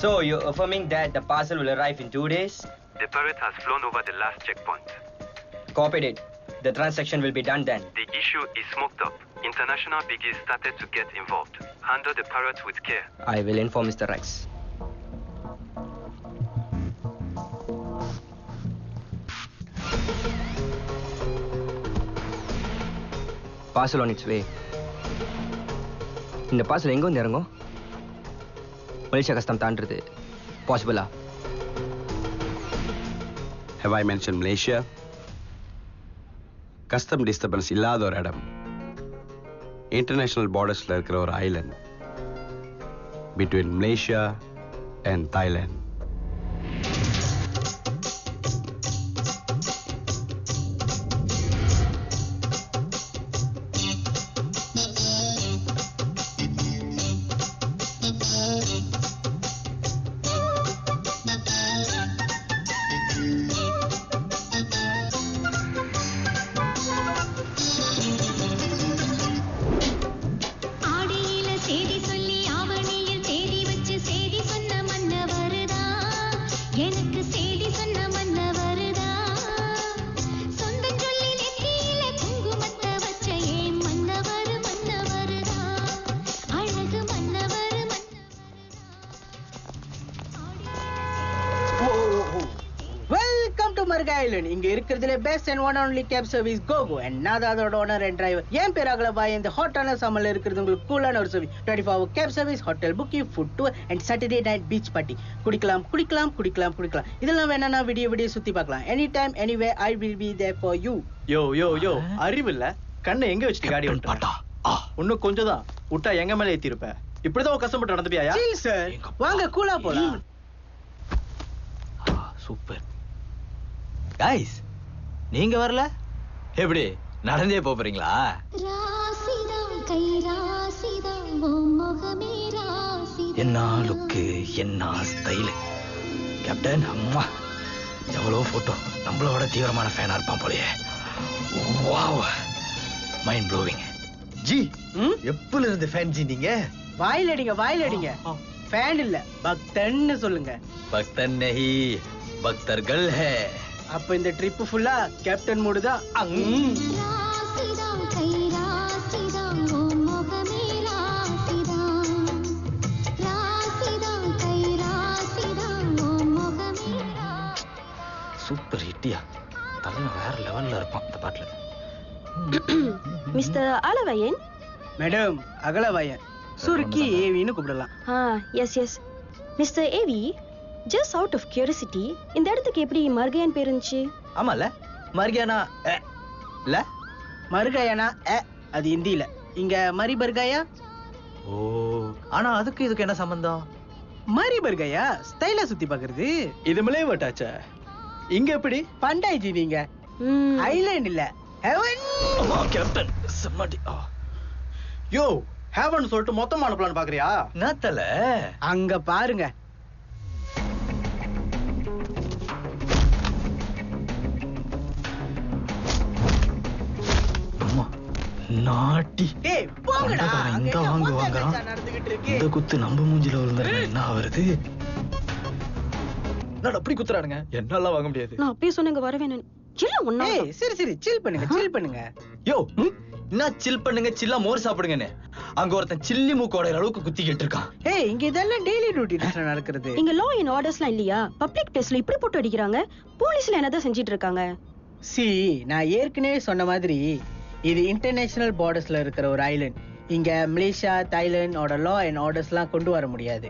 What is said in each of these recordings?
So, you're affirming that the parcel will arrive in 2 days? The pirate has flown over the last checkpoint. Copied it. The transaction will be done then. The issue is smoked up. International biggies started to get involved. Handle the pirate with care. I will inform Mr. Rex. Parcel on its way. இந்த parcel எங்க வந்து இறங்கும்? Malaysia custom தாண்டது பாசிபிளா? Have I mentioned Malaysia? Custom disturbance இல்லாத ஒரு இடம். International bordersல இருக்கிற ஒரு island between Malaysia and Thailand. இங்க இருக்கிறதுல best and one only cab service Coco and நான் அதோட ஓனர் அண்ட் டிரைவர். ஏன் பேர் அகலபாய். இந்த ஹாட்டான சம்மர்ல இருக்கிறது உங்களுக்கு கூலான ஒரு service. 24 hour cab service, hotel booking, food tour and Saturday night beach party. குடிக்கலாம் குடிக்கலாம் குடிக்கலாம் குடிக்கலாம். இதெல்லாம் வேணா விடிய சுத்தி பார்க்கலாம். Any time anyway I will be there for you. Yo yo yo அறிவு இல்ல? கண்ணை எங்க வச்சுட்டு காடி ஓட்டுறா? இன்னும் கொஞ்சம் தான் விட்டா எங்க மேல ஏத்தி இருப்ப. இப்படிதான் கஷ்டப்பட்டு நடந்துப்பியா? சார் வாங்க கூலா போலாம். சூப்பர் गाइस நீங்க வரல? எப்படி நடந்தே போறீங்களா? என்ன லுக்கு, என்ன ஸ்டைல். கேப்டன் அம்மா எவ்வளோ போட்டோ. நம்மளோட தீவிரமான ஃபேனா இருப்பான் போலயே. Wow mind blowing. ஜி எப்பல இருந்து ஃபேன் ஜி நீங்க? வாயிலடிங்க ஃபேன் இல்ல பக்தன்னு சொல்லுங்க. பக்தன் நஹி பக்தர்கள் ஹே. அப்ப இந்த ட்ரிப் ஃபுல்லா கேப்டன் மூடு தான். சூப்பர் ஹிட்டியா. தலை வேற லெவல்ல இருப்பான் இந்த பாட்டுல. மிஸ்டர் அலவயன். மேடம் அகலவயன். சுருக்கி ஏவின்னு கூப்பிடலாம். Yes yes mister AV, just out of curiosity, இந்த இடத்துக்கு எப்படி மர்கயான் பேர் இருந்துச்சு? ஆமால மர்கயானா இல்ல மர்கயானா அது ஹிந்தில. இங்க மரி பர்கயா. ஓ ஆனா அதுக்கு இதுக்கு என்ன சம்பந்தம்? மரி பர்கயா ஸ்டைலா சுத்தி பாக்குறது. இது மலே வட்டாச்சா? இங்க எப்படி பண்டாய் ஜி நீங்க? ஐலாண்ட் இல்ல ஹெவன். அம்மா கேப்டன் சம்மடி. யோ ஹெவன் சொல்லிட்டு மொத்தமா அனுப்பலாம்னு பாக்குறியா? நாத்தல அங்க பாருங்க. நாட்டி. ஏய் போங்கடா. அங்க வாங்குவாங்க. இந்த குத்து நம்ம மூஞ்சில விழுந்தா என்ன ஆவறது? நான் அப்படி குத்துறானுங்க. என்னால வாங்க முடியாது. நான் அப்பவே சொன்னேங்க வர வேணும். இல்ல ஒண்ணா. ஏய் சரி சில் பண்ணுங்க. யோ என்ன சில் பண்ணுங்க, சில்லா மோர் சாப்பிடுங்கன்னு. அங்க ஒருத்தன் சில்லி மூக்கோட அளவுக்கு குத்திக்கிட்டு இருக்கான். ஏய் இங்க இதெல்லாம் டெய்லி ரூட்டீன்ல நடக்குது. இங்க லா அண்ட் ஆர்டர்ஸ்லாம் இல்லையா? பப்ளிக் பிளேஸ்ல இப்படி போட்டு அடிக்கிறாங்க. போலீஸ்ல என்னதான் செஞ்சிட்டு இருக்காங்க? நான் ஏற்கனவே சொன்ன மாதிரி இது இன்டர்நேஷனல் பார்டர்ஸ்ல இருக்கிற ஒரு ஐலண்ட். இங்க மலேசியா தாய்லாந்தோட லா அண்ட் ஆர்டர்ஸ்லாம் கொண்டு வர முடியாது.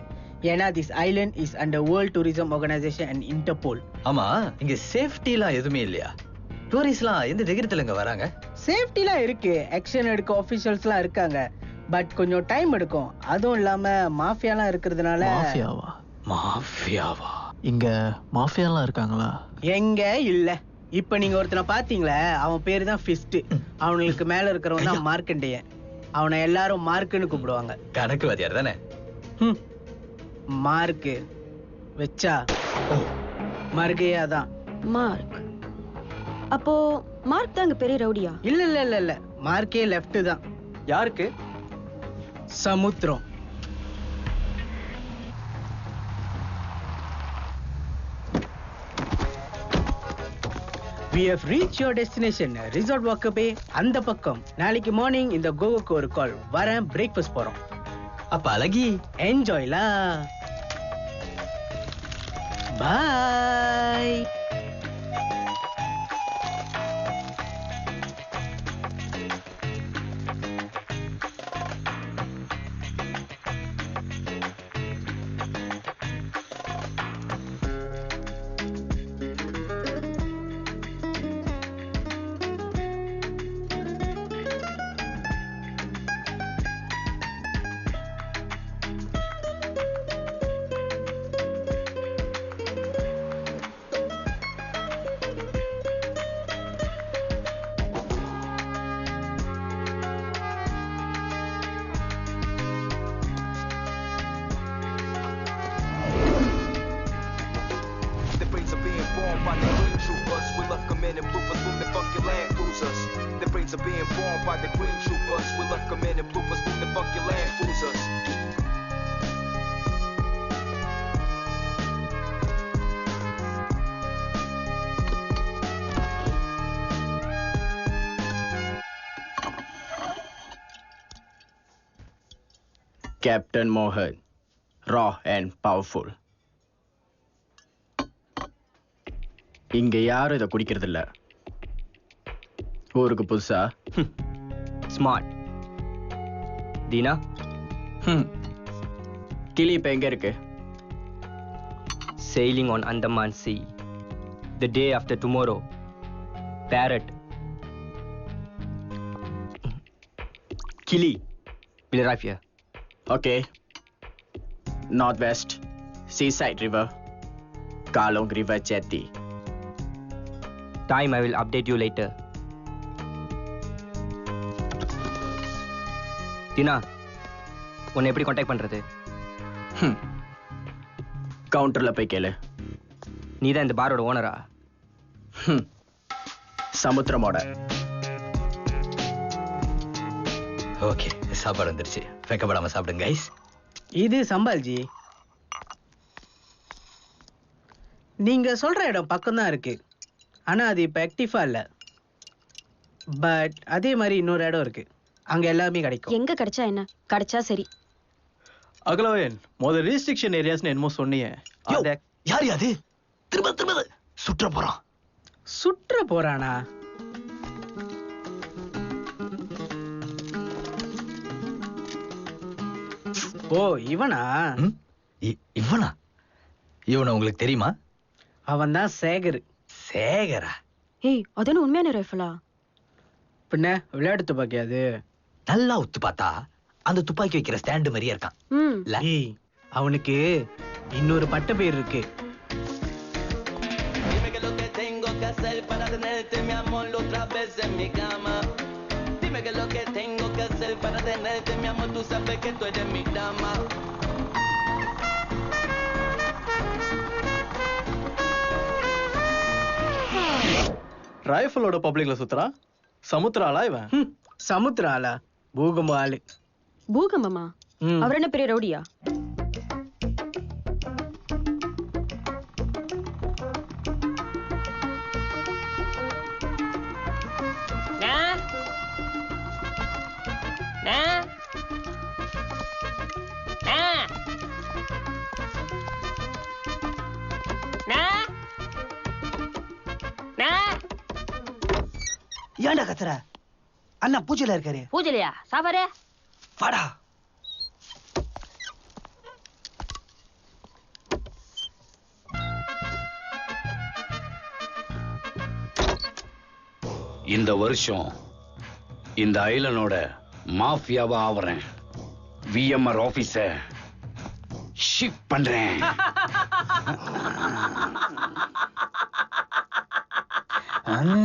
ஏன்னா this Island is under world tourism organisation and Interpol. ஆமா இங்க சேஃப்டிலாம் எதுவுமே இல்லையா? டூரிஸ்ட்லாம் எந்த தைரியத்துல இங்க வராங்க? சேஃப்டிலாம் இருக்கு, ஆக்ஷன் எடுக்க ஆபீஷியல்ஸ்லாம் இருக்காங்க. பட் கொஞ்சம் டைம் எடுக்கும். அதுவும் இல்லாம மாஃபியாலாம் இருக்கிறதுனால. மாஃபியாவா? இங்க மாஃபியாலாம் இருக்காங்களா? எங்க இல்ல. இப்ப நீங்க ஒருத்தனை பாத்தீங்களே, அவன் பேரு தான் ஃபிஸ்ட். அவனுக்கு மேல இருக்கிறவன் தான் மார்க்கண்டேயன். அவனை எல்லாரும் மார்க்குன்னு கூப்பிடுவாங்க. கணக்கு வாத்தியார் தானே? மார்க்கு வச்சா மர்கையாதான். மார்க். அப்போ மார்க் தான் அங்க பெரிய ரவுடியா? இல்ல இல்ல இல்ல இல்ல, மார்க்கே லெஃப்ட் தான். யாருக்கு? சமுத்திரம். We have reached your destination, Resort Walker Bay. அந்த பக்கம். நாளைக்கு மார்னிங் இந்த கோவாக்கு ஒரு கால் வரேன். பிரேக்ஃபாஸ்ட் போறோம். அப்ப அழகி என்ஜாய்லா. பாய். Captain Mohan, raw and powerful. இங்க யாரும் இதை குடிக்கிறது இல்ல. ஊருக்கு புதுசா? ஸ்மார்ட். தீனா, கிளி இப்ப எங்க இருக்கு? sailing on Andaman Sea. The day after tomorrow. Parrot. Kili will arrive here. Okay. Northwest, Seaside River, Kalong River Jetty. Time I will update you later. Tina, உன்னை எப்படி கான்டாக்ட் பண்றது? கவுண்டர்ல போய் கேளு. நீ தான் இந்த பாரோட ஓனரா? சமுத்திரமோட. ஓகே, சாப்பாடு வந்துருச்சு. வெக்கப்படாம சாப்பிடுங்க கைஸ். இது சம்பால்ஜி. நீங்க சொல்ற இடம் பக்கம் தான் இருக்கு. ஆனா அது இப்ப ஆக்டிவா இல்ல. பட் அதே மாதிரி இன்னொரு இடம் இருக்கு. அங்க எல்லாமே கிடைக்கும். எங்க கிடைச்சா என்ன? கிடைச்சா சரி. அகலவன், முதல் ரெஸ்ட்ரிக்ஷன் ஏரியாஸ்னு என்னமோ சொன்னீங்க. யார் அது? திரும்ப சுற்ற போறான். சுற்ற போறானா? ஓ, இவனா? இவனா? இவனை உங்களுக்கு தெரியுமா? அவன் தான் சேகர். சேகரா? ஏய், அதான உண்மையான ரைஃபிளா? பின்ன விளையாட்டு துப்பாக்கி அது. நல்லா உத்து பார்த்தா அந்த துப்பாக்கி வைக்கிற ஸ்டாண்டு மாதிரியே இருக்கான். ஏய், அவனுக்கு இன்னொரு பட்ட பேர் இருக்கு. ரைஃபிளோட பப்ளிக்ல சுத்துறான். சமுத்திராலா இவன்? சமுத்திராலா? பூகம்ப ஆளு. பூகம்பமா? அவர் என்ன பெரிய ரவுடியா? ஏன்டா கத்துற? அண்ணா பூஜையில இருக்காரு. பூஜைலையா? சாப்பாடு வாடா. இந்த வருஷம் இந்த ஐலனோட மாஃபியாவா ஆவறேன். விஎம்ஆர் ஆபீஸ ஷிப் பண்றேன். Nama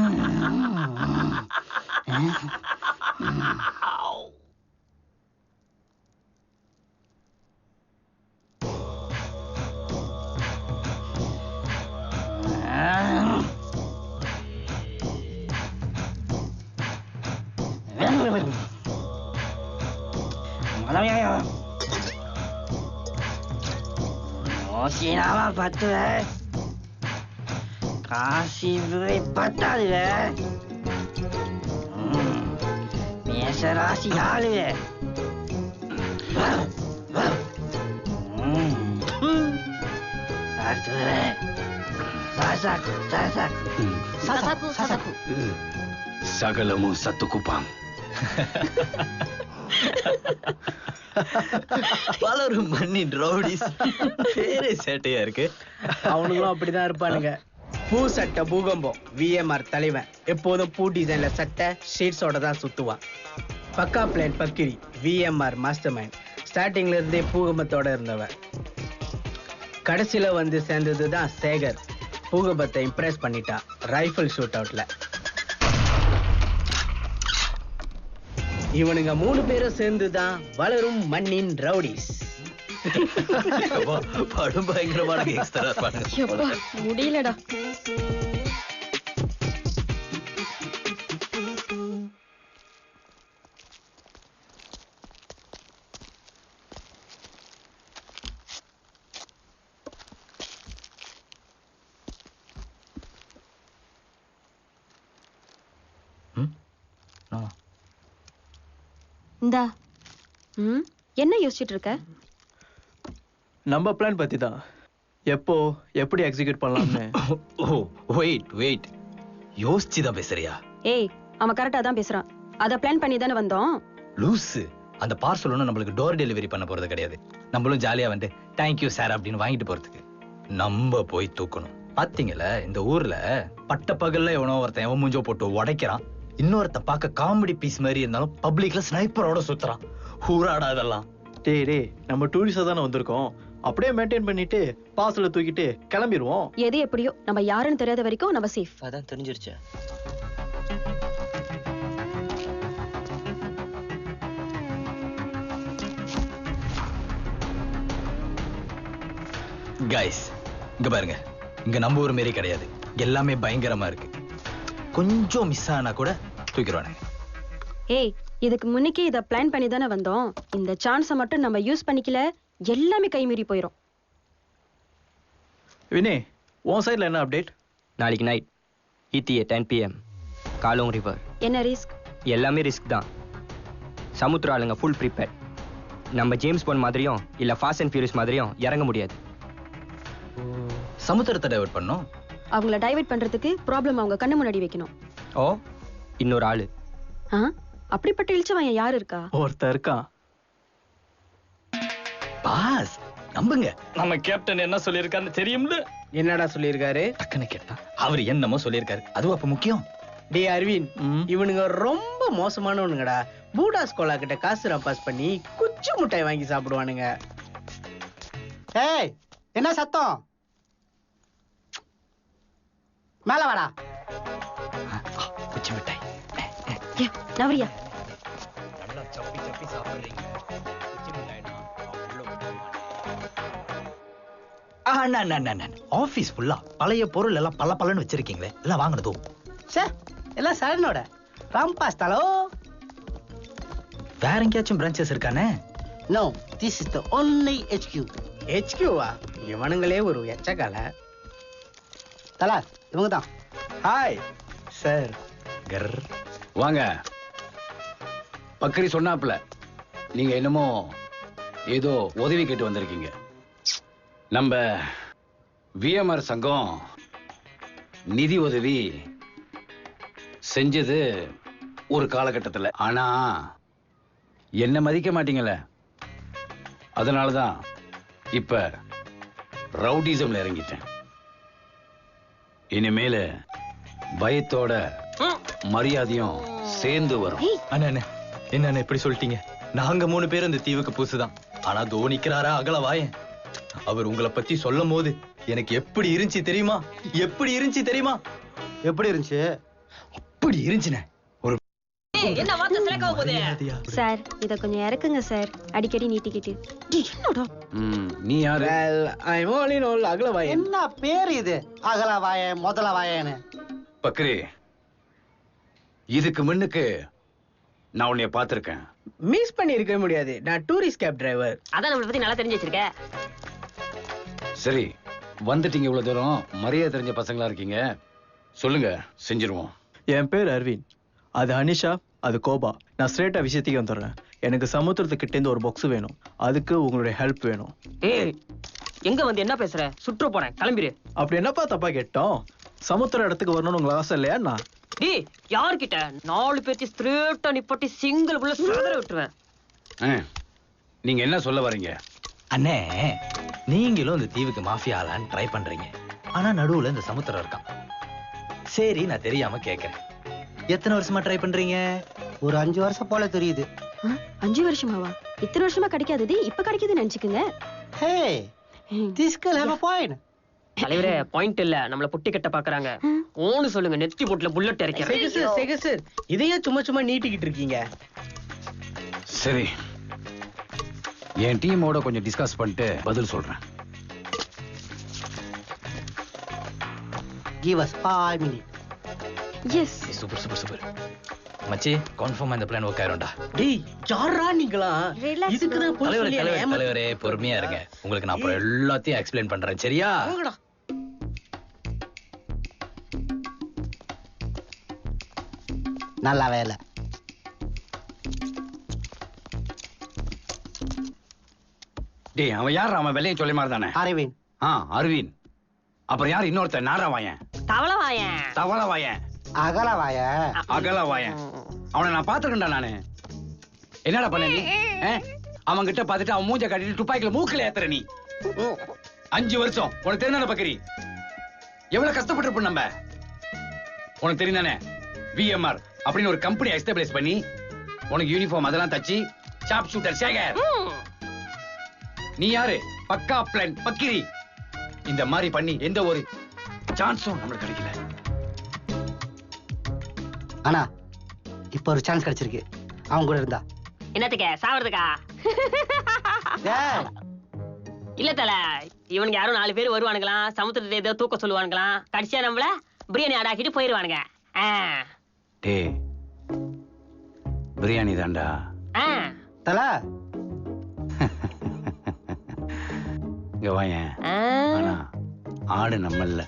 batu kasih duit batal biasa rasi hal sasaku சகலமும் சத்து குப்பாம். வளரும் மண்ணின் ரவுடிஸ் பேரே சேட்டையா இருக்கு. அவனுங்களும் அப்படிதான் இருப்பானுங்க. பூ சட்டை பூகம்பம் விஎம்ஆர் தலைவன் எப்போதும் பூ டிசைன்ல சட்டை ஷீட்ஸோட தான் சுத்துவான். பக்கா பிளான் பக்கிரி விஎம்ஆர் மாஸ்டர் மைண்ட். ஸ்டார்டிங்ல இருந்தே பூகம்பத்தோட இருந்தவன். கடைசியில வந்து சேர்ந்ததுதான் சேகர். பூகம்பத்தை இம்ப்ரெஸ் பண்ணிட்டா ரைஃபிள் ஷூட் அவுட்ல. இவனுங்க 3 பேரும் சேர்ந்துதான் வளரும் மண்ணின் ரவுடிஸ். படும் பயங்கரமான கேங்ஸ்டரா இருப்பானுங்க. முடியலடா. இந்தா. என்ன யோசிச்சுட்டு இருக்க? நம்ம பிளான் பத்தி தான். எப்போ எப்படி எக்ஸிக்யூட் பண்ணலாம்னு. வெயிட் யோசிச்சுதான் பேசுறியா? ஏய், அவன் கரெக்டா தான் பேசுறான். அத பிளான் பண்ணி தானே வந்தோம். லூசு. அந்த பார்சல் ஒன்றும் நம்மளுக்கு டோர் டெலிவரி பண்ண போறது கிடையாது. நம்மளும் ஜாலியா வந்து தேங்க்யூ சார் அப்படின்னு வாங்கிட்டு போறதுக்கு. நம்ம போய் தூக்கணும். பாத்தீங்கல்ல, இந்த ஊர்ல பட்ட பகல்ல எவனோ ஒருத்தன் எவன் மூஞ்சோ போட்டு உடைக்கிறான். இன்னொருத்தன் பார்க்க காமெடி பீஸ் மாதிரி இருந்தாலும் பப்ளிக்ல ஸ்னைப்பரோட சுத்துறான். ஊராடா அதெல்லாம். டேய் நம்ம டூரிஸ்டா தானே வந்திருக்கோம். அப்படியே மெயின்டைன் பண்ணிட்டு பார்சலை தூக்கிட்டு கிளம்பிடுவோம். எது எப்படியோ நம்ம யாருன்னு தெரியாத வரைக்கும் நம்ம சேஃப். அதான் தெரிஞ்சிருச்சு. கைஸ், இங்க பாருங்க. இங்க நம்ம ஊர் மாரி கிடையாது. எல்லாமே பயங்கரமா இருக்கு. கொஞ்சம் மிஸ் ஆனா கூட தூக்கிடுவானே. ஏய், இதுக்கு முன்னுக்கே இத பிளான் பண்ணி தானே வந்தோம். இந்த சான்ஸை மட்டும் நம்ம யூஸ் பண்ணிக்கல, எல்லாமே கைமீறி போயிடும். வினய், உன் சைடுல என்ன அப்டேட்? நாளைக்கு நைட் ETA 10 PM காலோங் ரிவர். என்ன ரிஸ்க்? எல்லாமே ரிஸ்க் தான். சமுத்திர ஆளுங்க ஃபுல் ப்ரிப்பேர்ட். நம்ம ஜேம்ஸ் பாண்ட் மாதிரியும் இல்ல ஃபாஸ்ட் அண்ட் ஃபியூரியஸ் மாதிரியும் இறங்க முடியாது. சமுத்திரத்தை டைவர்ட் பண்ணோம். அவங்கள டைவர்ட் பண்றதுக்கு ப்ராப்ளம் அவங்க கண்ணு முன்னாடி வைக்கணும். ஓ, இன்னொரு ஆளு. அப்படிப்பட்ட இழிச்சவன் யாரு இருக்கா? ஒருத்தர் இருக்கான். பாஸ், நம்புங்க. நம்ம கேப்டன் என்ன சொல்லியிருக்கான்னு தெரியும்ல? என்னடா சொல்லியிருக்காரு? டக்குன்னு கேட்டா அவர் என்னமோ சொல்லியிருக்காரு. அதுவும் அப்ப முக்கியம். டே அரவிந்த், இவனுங்க ரொம்ப மோசமானவனுங்கடா. பூடாஸ் கோலா கிட்ட காசு ரப்பாஸ் பண்ணி குச்சி முட்டாய் வாங்கி சாப்பிடுவானுங்க. ஏய், என்ன சத்தம்? மேல வாடா. குச்சி மிட்டாய். நவரியா? நல்லா சப்பி சப்பி சாப்பிடுறீங்க. குச்சி மிட்டாய்னா ஆபீஸ் ஃபுல்லா பழைய பொருள் எல்லாம் பல்ல பல்லன்னு வச்சிருக்கீங்களே, எல்லாம் வாங்கினதும். சார், எல்லாம் சரணோட ராம்பாஸ்தாலோ. வேற எங்கேயாச்சும் பிரான்ச்சஸ் இருக்கானே? No, this is the only HQ. HQ-வா? இவனுங்களே ஒரு எச்சக்கால. தலா, இவங்க தான். Hi sir. கர். வாங்க. பக்கரி சொன்னாப்ல நீங்க என்னமோ ஏதோ உதவி கேட்டு வந்திருக்கீங்க. நம்ம விஎம்ஆர் சங்கம் நிதி உதவி செஞ்சது ஒரு காலகட்டத்தில். ஆனா என்ன மதிக்க மாட்டீங்கல்ல, அதனாலதான் இப்ப ரவுடிசம்ல இறங்கிட்டேன். இனிமேல பயத்தோட மரியாதையும் சேர்ந்து வரும். அண்ணா, என்ன இப்படி சொல்லிட்டீங்க? நாங்க 3 பேர் இந்த தீவுக்கு புதுசுதான். ஆனா தோனிக்கிறாரா அகலவாயன். அவர் உங்களை பத்தி சொல்லும் போது எனக்கு எப்படி இருந்துச்சு தெரியுமா? எப்படி இருந்துச்சு தெரியுமா? எப்படி இருந்துச்சு? அப்படி இருந்துச்சுனே. ஒரு என்ன வார்த்தை செலக்ட் ஆக போகுது சார் இத கொஞ்சம் இறக்குங்க சார், அடிக்கடி நீட்டிக்கிட்டு. என்னடா நீ யாரு? I'm all in all அகலவாயன். என்ன பேர் இது? அகலவாய முதலவாயன்னு. பக்ரி, இதுக்கு முன்னுக்கு நான் உன்னைய பார்த்திருக்கேன். மிஸ் பண்ணி இருக்க முடியாது. நான் டூரிஸ்ட் கேப் டிரைவர். அதான் நம்மள பத்தி நல்லா தெரிஞ்சு வச்சிருக்க. சரி, வந்துட்டீங்க இவ்வளவு தூரம். மரியாதை தெரிஞ்ச பசங்களா இருக்கீங்க. சொல்லுங்க, செஞ்சிருவோம். என் பேர் அரவிந்த். அது அனிஷா, அது கோபா. நான் ஸ்ட்ரெயிட்டா விஷயத்துக்கு வந்துடுறேன். எனக்கு சமுத்திரத்துக்கிட்ட இருந்து ஒரு பாக்ஸ் வேணும். அதுக்கு உங்களுடைய ஹெல்ப் வேணும். ஏய் எங்க வந்து என்ன பேசுற? சுற்ற போறேன், கிளம்பிரு. அப்படி என்னப்பா தப்பா கேட்டோம்? சமுத்திர இடத்துக்கு வரணும்னு உங்களுக்கு ஆசை இல்லையா? நான் டேய் யார்கிட்ட 4 பேர்த்தி ஸ்ட்ரெயிட்டா நிப்பட்டி சிங்கிள் புள்ள சுதற விட்டுருவேன். நீங்க என்ன சொல்ல வரீங்க? அண்ணே, நீங்களும் இந்த தீவுக்கு மாஃபியா ஆளான்னு ட்ரை பண்றீங்க. ஆனா நடுவுல இந்த சமுத்திரம் இருக்கான். சரி, நான் தெரியாம கேக்குறேன். எத்தனை வருஷமா ட்ரை பண்றீங்க? ஒரு 5 வருஷம் போல தெரியுது. 5 வருஷமாவா? இத்தனை வருஷமா கிடைக்காதது இப்ப கிடைக்குதுன்னு நினைச்சுக்குங்க. ஹே, this girl have a point. தலைவரே பாயிண்ட் இல்ல, நம்மள புட்டி கட்ட பாக்குறாங்க. ஓன்னு சொல்லுங்க, நெத்தி போட்ல புல்லட் இறக்கிறேன். சார் இதையே சும்மா சும்மா நீட்டிக்கிட்டு இருக்கீங்க. சரி, என் டீமோட கொஞ்சம் டிஸ்கஸ் பண்ணிட்டு பதில் சொல்றேன். Give us 5 minutes. Yes super super super மச்சி, கன்ஃபார்மா இந்த பிளான் ஒர்க் ஆயிரும்டா. டேய் யாரா நீங்களா? Relax இதுக்கு தான் போய் தலைவரே சொல்லி தலைவரே தலைவரே பொறுமையா இருங்க. உங்களுக்கு நான் அப்புறம் எல்லாத்தையும் எக்ஸ்பிளைன் பண்றேன், சரியா? நல்ல வேலை. டேய், அவன் யார்? அவன் வெள்ளையை சொல்லி மாதிரி தானே? அரவிந்த். அரவிந்த். அப்புறம் யார் இன்னொருத்தன்? நாரவாயன். தவளவாயன். தவளவாயன். அகலவாய. அகலவாயன். அவனை நான் பாத்துக்கண்டா நானு. என்னடா பண்ண நீ? அவன் கிட்ட பாத்துட்டு அவன் மூஞ்ச கட்டிட்டு துப்பாக்கில மூக்கில ஏத்துற நீ. 5 வருஷம் உனக்கு தெரிந்தானே பக்கரி? எவ்வளவு கஷ்டப்பட்டு நம்ம. உனக்கு தெரிந்தானே VMR அப்படின்னு ஒரு கம்பெனி எஸ்டாப்ளிஷ் பண்ணி உனக்கு யூனிஃபார்ம் அதெல்லாம் தச்சு ஷாப் ஷூட்டர் சேகர். நீ யாரு? பக்கா பிளான் பக்கிரி. இந்த மாதிரி பண்ணி எந்த ஒரு சான்ஸும் நம்மளுக்கு கிடைக்கல. ஆனா இப்ப ஒரு சான்ஸ் கிடைச்சிருக்கு. அவன் கூட இருந்தா என்னத்துக்கு? சாவறதுக்கா? இல்ல தல, இவனுக்கு யாரும் 4 பேர் வருவானுங்களாம். சமுத்திரத்தை ஏதோ தூக்க சொல்லுவானுங்களாம். கடைசியா நம்மள பிரியாணி ஆடாக்கிட்டு போயிருவானுங்க. டேய், பிரியாணி தாண்டா தல. இங்க வாயேன். ஆனா ஆடு நம்மல்ல.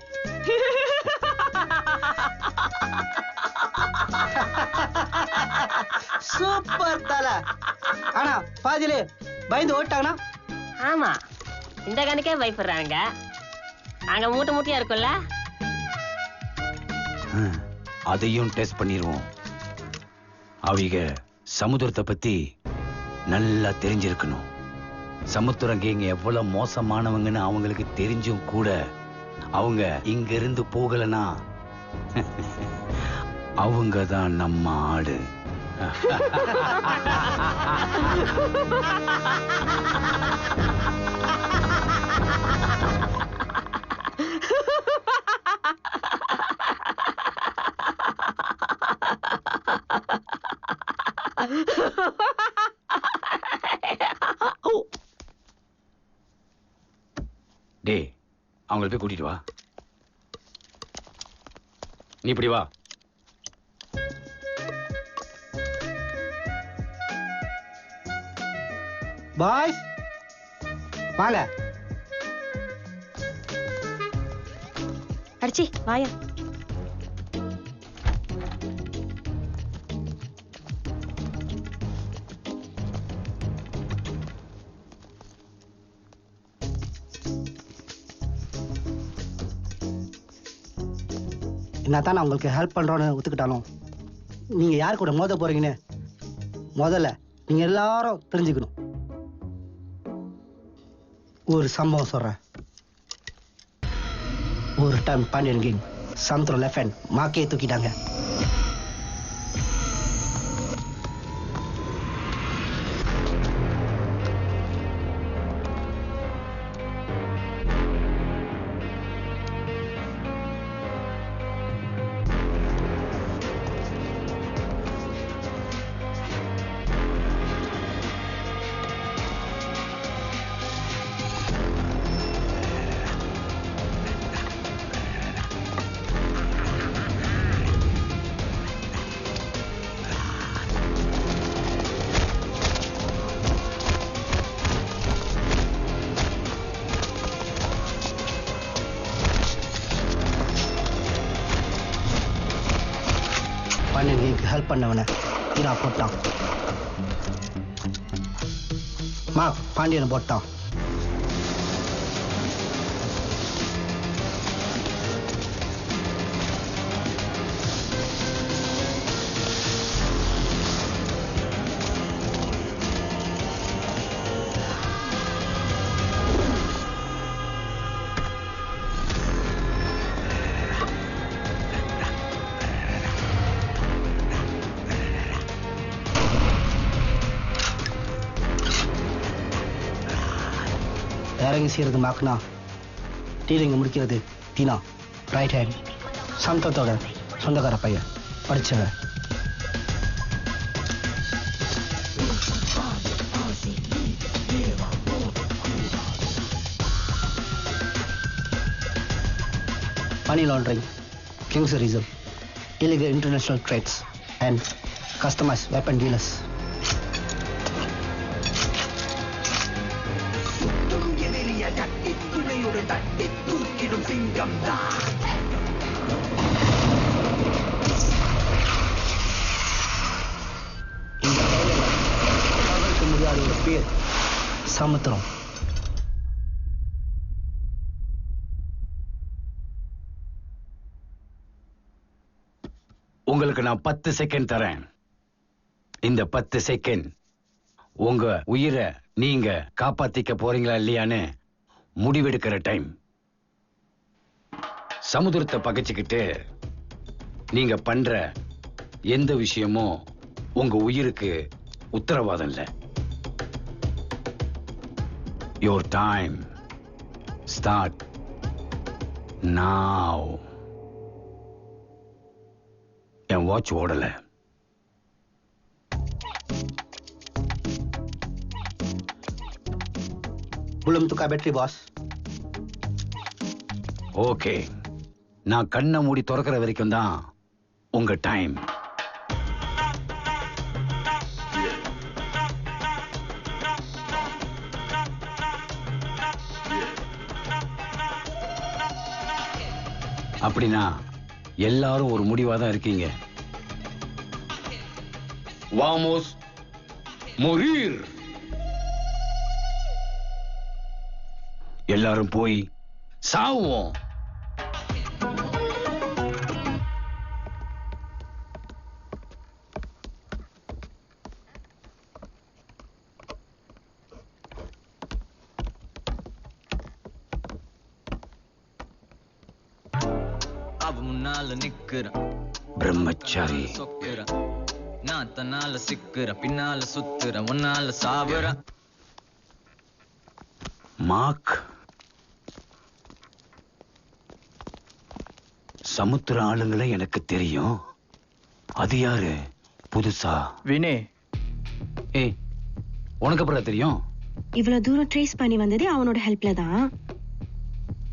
சூப்பர் தல. ஆனா பாதியிலே பயந்து ஓட்டாங்கனா? ஆமா, இந்த கணக்கே பயப்படுறாங்க. அங்க மூட்டை மூட்டையா இருக்கும்ல, அதையும் டெஸ்ட் பண்ணிடுவோம். அவங்க சமுத்திரத்தை பத்தி நல்லா தெரிஞ்சிருக்கணும். சமுத்திரம் கேங்க எவ்வளவு மோசமானவங்கன்னு அவங்களுக்கு தெரிஞ்சும் கூட அவங்க இங்க இருந்து போகலனா அவங்க தான் நம்ம ஆடு. டேய், அவங்களை போய் கூட்டிட்டு வா. நீ இப்படி வா. பாய்ஸ் வாங்க. அடிச்சி வாயா. என்னத்தான் நான் உங்களுக்கு ஹெல்ப் பண்றோன்னு ஒத்துக்கிட்டாலும் நீங்க யார் கூட மோத போறீங்கன்னு முதல்ல நீங்க எல்லாரும் தெரிஞ்சுக்கணும். ஒரு சம்பவம் சொல்றேன். ஒரு டைம் பாண்டியன் கிங் சமுத்திரம் லெஃப்ட் மாக்கையை தூக்கிட்டாங்க. மார்க் பண்ணவன ஹீரா போட்டான். மார்க் பாண்டியன் போட்டான். இறங்கி செய்யறது மார்க்னா, டீலிங்க முடிக்கிறது தீனா. ரைட் ஹேண்ட் சந்தத்தோட சொந்தக்கார பையன், படிச்சவன். மணி லாண்டரிங், கிங்ஸரிசம், illegal international trades and customized weapon dealers. அவருக்கு முடியாத ஒரு பேர் சமுத்திரம். உங்களுக்கு நான் 10 செகண்ட் தரேன். இந்த 10 செகண்ட் உங்க உயிரை நீங்க காப்பாத்திக்க போறீங்களா இல்லையான்னு முடிவெடுக்கிற டைம். சமுத்திரத்தை பகைச்சுக்கிட்டு நீங்க பண்ற எந்த விஷயமும் உங்க உயிருக்கு உத்தரவாதம் இல்லை. Your time start now. N watch ஓடல. belum tukar bateri bos. Okay, நான் கண்ணை மூடி திறக்கிற வரைக்கும் தான் உங்க டைம். அப்படின்னா எல்லாரும் ஒரு முடிவா தான் இருக்கீங்க. வாமோஸ் மொரீர். எல்லாரும் போய் சாவோம். முன்னால நிக்கிறேன் பிரம்மச்சாரி. நான் தன்னால சிக்கிறேன், பின்னால சுத்துறேன், உன்னால சாவுறேன். மார்க், சமுத்திர ஆளுங்களை எனக்கு தெரியும். அது யாரு புதுசா? வினே. ஏய், உனக்கு அப்புறம் தெரியும்? இவ்வளவு தூரம் ட்ரேஸ் பண்ணி வந்ததே அவனோட ஹெல்ப்ல தான்.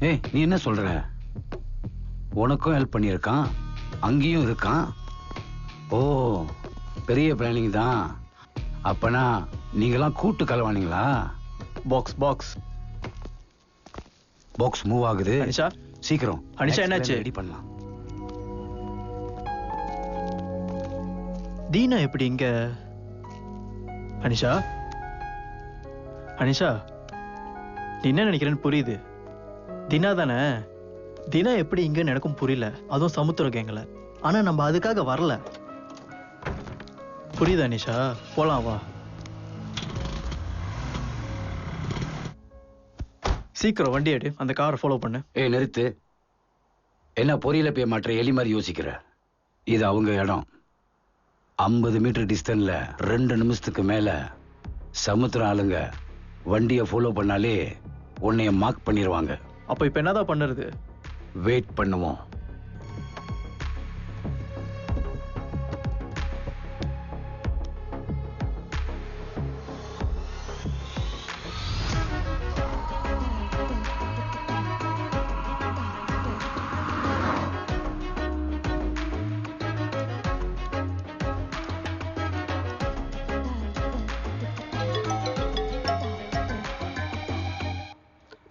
ஏய், நீ என்ன சொல்ற? உனக்கும் ஹெல்ப் பண்ணியிருக்கான், அங்கேயும் இருக்கான். ஓ, பெரிய பிளானிங் தான். அப்பனா நீங்களாம் கூட்டு கலவானீங்களா? பாக்ஸ் பாக்ஸ் பாக்ஸ் மூவ் ஆகுது. அனிஷா, சீக்கிரம். அனிஷா என்னாச்சு? ரெடி பண்ணலாம். தீனா எப்படி இங்க? அனிஷா, அனிஷா, நீ என்ன நினைக்கிறேன்னு புரியுது. தினா தானே? தினா எப்படி இங்கன்னு எனக்கும் புரியல, அதுவும் சமுத்திர கேங்கல. ஆனா நம்ம அதுக்காக வரல. புரியுதா அனிஷா? போலாம் வா. சீக்கிரம் வண்டி எடு, அந்த காரை ஃபாலோ பண்ணு. ஏய் நிறுத்து. என்ன பொரியல போய் மாற்ற எலி மாதிரி யோசிக்கிற? இது அவங்க இடம். 50 மீட்டர் டிஸ்டன்ஸ்ல 2 நிமிஷத்துக்கு மேல சமுத்திர ஆளுங்க வண்டியை ஃபாலோ பண்ணாலே உன்னைய மார்க் பண்ணிடுவாங்க. அப்ப இப்ப என்னதான் பண்ணுறது? வெயிட் பண்ணுவோம்.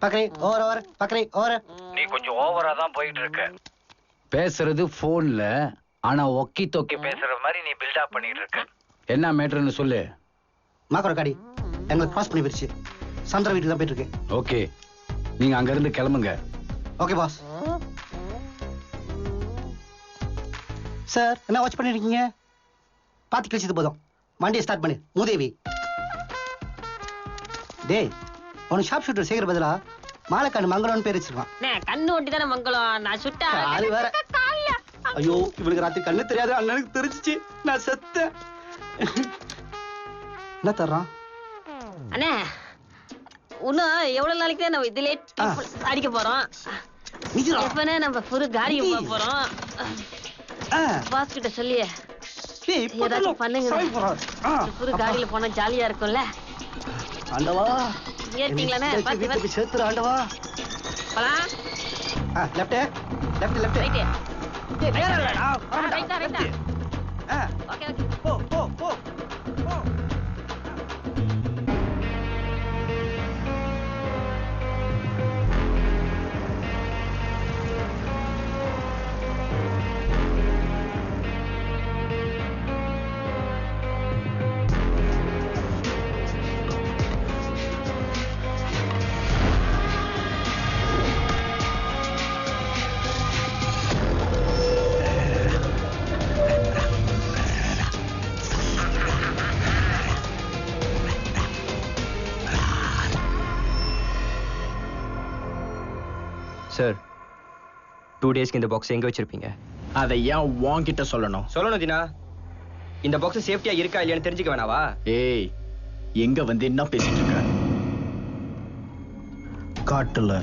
பக்கரை ஓவர் பக்கரை ஓவர். நீ கொஞ்சம் ஓவரா தான் போயிட்டு இருக்க. பேசுறது போன்ல, ஆனா ஒக்கி தொக்கி பேசுற மாதிரி நீ பில்டப் பண்ணிட்டு இருக்க. என்ன மேட்டர்னு சொல்லு. மாக்கோட காடி எங்களுக்கு கிராஸ் பண்ணி போயிடுச்சு. சந்திர வீட்டுக்கு தான் போயிட்டு இருக்கு. ஓகே, நீங்க அங்க இருந்து கிளம்புங்க. Okay boss. சார் என்ன வாட்ச் பண்ணிருக்கீங்க? பார்த்து கழிச்சது போதும், வண்டியை ஸ்டார்ட் பண்ணு. மூதேவி டேய், உனக்கு ஷார்ப் ஷூட்டர் சேகர் பதிலா மாலைக்காண்டு மங்களம்னு பேர் வச்சிருக்கான். கண்ணு ஒட்டி தானே மங்களம், நான் சுட்டா ஆளு வேற. ஐயோ, இவளுக்கு ராத்திரி கண்ணு தெரியாது, அண்ணனுக்கு தெரிஞ்சிச்சு, நான் செத்தேன். என்ன தர்றான் அண்ணே? இன்னும் எவ்வளவு நாளைக்கு தான் நம்ம இதுல அடிக்க போறோம்? எப்பனே நம்ம புது காரியம் போக போறோம். பாஸ் கிட்ட சொல்லி ஏதாச்சும் பண்ணுங்க. புது காடியில போனா ஜாலியா இருக்கும்ல. ஆண்டவா, ஏத்தீங்களானே? பாத்து பாத்து சேர்த்துற ஆண்டவா. போலாம். Left left left right. டேய் நேரா இல்லடா. Right right. Okay okay. போ போ போ. சார், 2 டேஸ்க்கு இந்த பாக்ஸ் எங்க வச்சிருப்பீங்க? அதை ஏன் வாங்கிட்ட சொல்லணும்? சொல்லணும் தினா. இந்த பாக்ஸ் சேஃப்டியா இருக்கா இல்லையான்னு தெரிஞ்சுக்க வேணாவா? ஏய், எங்க வந்து என்ன பேசிட்டு இருக்க? காட்டுல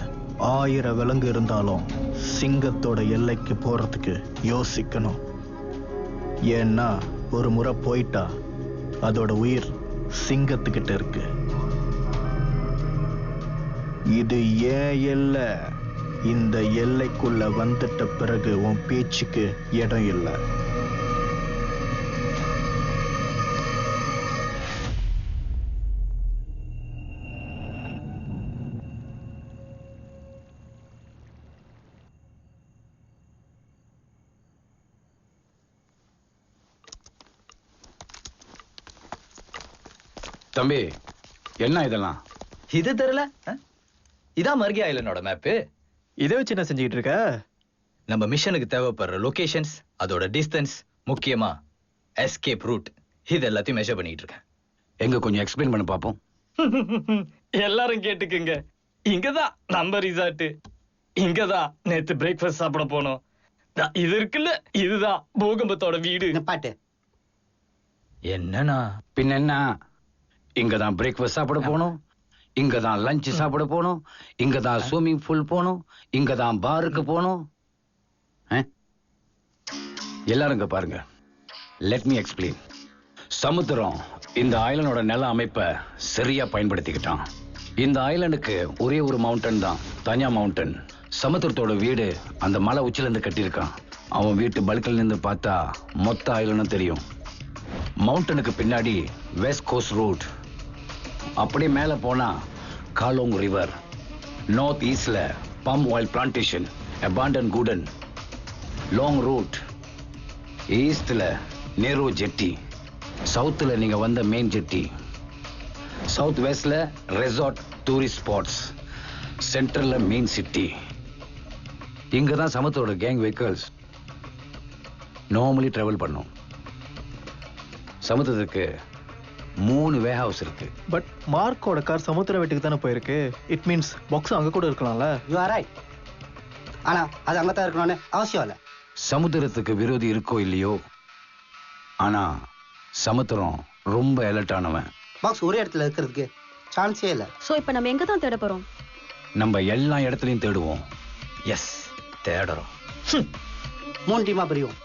1000 விலங்கு இருந்தாலும் சிங்கத்தோட எல்லைக்கு போறதுக்கு யோசிக்கணும். ஏன்னா ஒரு முறை போயிட்டா அதோட உயிர் சிங்கத்துக்கிட்ட இருக்கு. இது ஏன் எல்லை? இந்த எல்லைக்குள்ள வந்துட்ட பிறகு உன் பேச்சுக்கு இடம் இல்லை. தம்பி, என்ன இதெல்லாம்? இது தெரியல? இதான் மர்கி ஐலண்டோட மேப்பு. இதை வச்சு என்ன செஞ்சுக்கிட்டு இருக்க? நம்ம மிஷனுக்கு தேவைப்படுற லொகேஷன்ஸ், அதோட டிஸ்டன்ஸ், முக்கியமா எஸ்கேப் ரூட், இது எல்லாத்தையும் மெஷர் பண்ணிட்டு இருக்கேன். எங்க கொஞ்சம் எக்ஸ்பிளைன் பண்ண பாப்போம். எல்லாரும் கேட்டுக்குங்க. இங்கதான் நம்ம ரிசார்ட். இங்கதான் நேத்து பிரேக்ஃபாஸ்ட் சாப்பிட போனோம். இது இருக்குல்ல, இதுதான் பூகம்பத்தோட வீடு. பாட்டு என்னன்னா பின்ன என்ன? இங்கதான் பிரேக்ஃபாஸ்ட் சாப்பிட போனோம், இங்கதான் லஞ்ச் சாப்பிட போனோம், இங்கதான் ஸ்விம்மிங் பூல் போனோம், இங்கதான் பாருக்கு போனோம். எல்லாரும் இங்க பாருங்க. Let me explain. சமுத்திரம் இந்த ஐலண்டோட நில அமைப்பை சரியா பயன்படுத்திக்கிட்டான். இந்த ஐலண்டுக்கு ஒரே ஒரு மவுண்டன் தான், தனியா மவுண்டன். சமுத்திரத்தோட வீடு அந்த மலை உச்சில இருந்து கட்டியிருக்கான். அவன் வீட்டு பல்கில் நின்று பார்த்தா மொத்த ஐலண்டும் தெரியும். மவுண்டனுக்கு பின்னாடி வெஸ்ட் கோஸ்ட் ரோட், அப்படியே மேல போனா காலோங் ரிவர், நார்த் ஈஸ்ட்ல palm oil plantation, abandoned godown, long route, ஈஸ்ட்ல நேரோ ஜெட்டி, சவுத்துல நீங்க வந்த மெயின் ஜெட்டி, சவுத் வெஸ்ட்ல ரெசார்ட் டூரிஸ்ட் ஸ்பாட்ஸ், சென்ட்ரல்ல மெயின் சிட்டி. இங்கதான் சமுத்திரோட கேங் வெஹிக்கிள்ஸ் நார்மலி டிராவல் பண்ணும். சமுத்திரத்துக்கு 3 வே ஹவுஸ் இருக்கு. பட் மார்க்கோட கார் சமுத்திர வீட்டுக்கு தானே போயிருக்கு. இட் மீன்ஸ் பாக்ஸ் அங்க கூட இருக்கலாம்ல. You are right. ஆனா அது அங்க தான் இருக்கணும்னு அவசியம் இல்ல. சமுத்திரத்துக்கு விரோதி இருக்கோ இல்லையோ, ஆனா சமுத்திரம் ரொம்ப அலர்ட்டானவன். பாக்ஸ் ஒரே இடத்துல இருக்கிறதுக்கு சான்ஸே இல்ல. சோ இப்போ நம்ம எங்க தான் தேட போறோம்? நம்ம எல்லா இடத்துலயும் தேடுவோம். எஸ், தேடுறோம். 3 டீமா பிரியும்.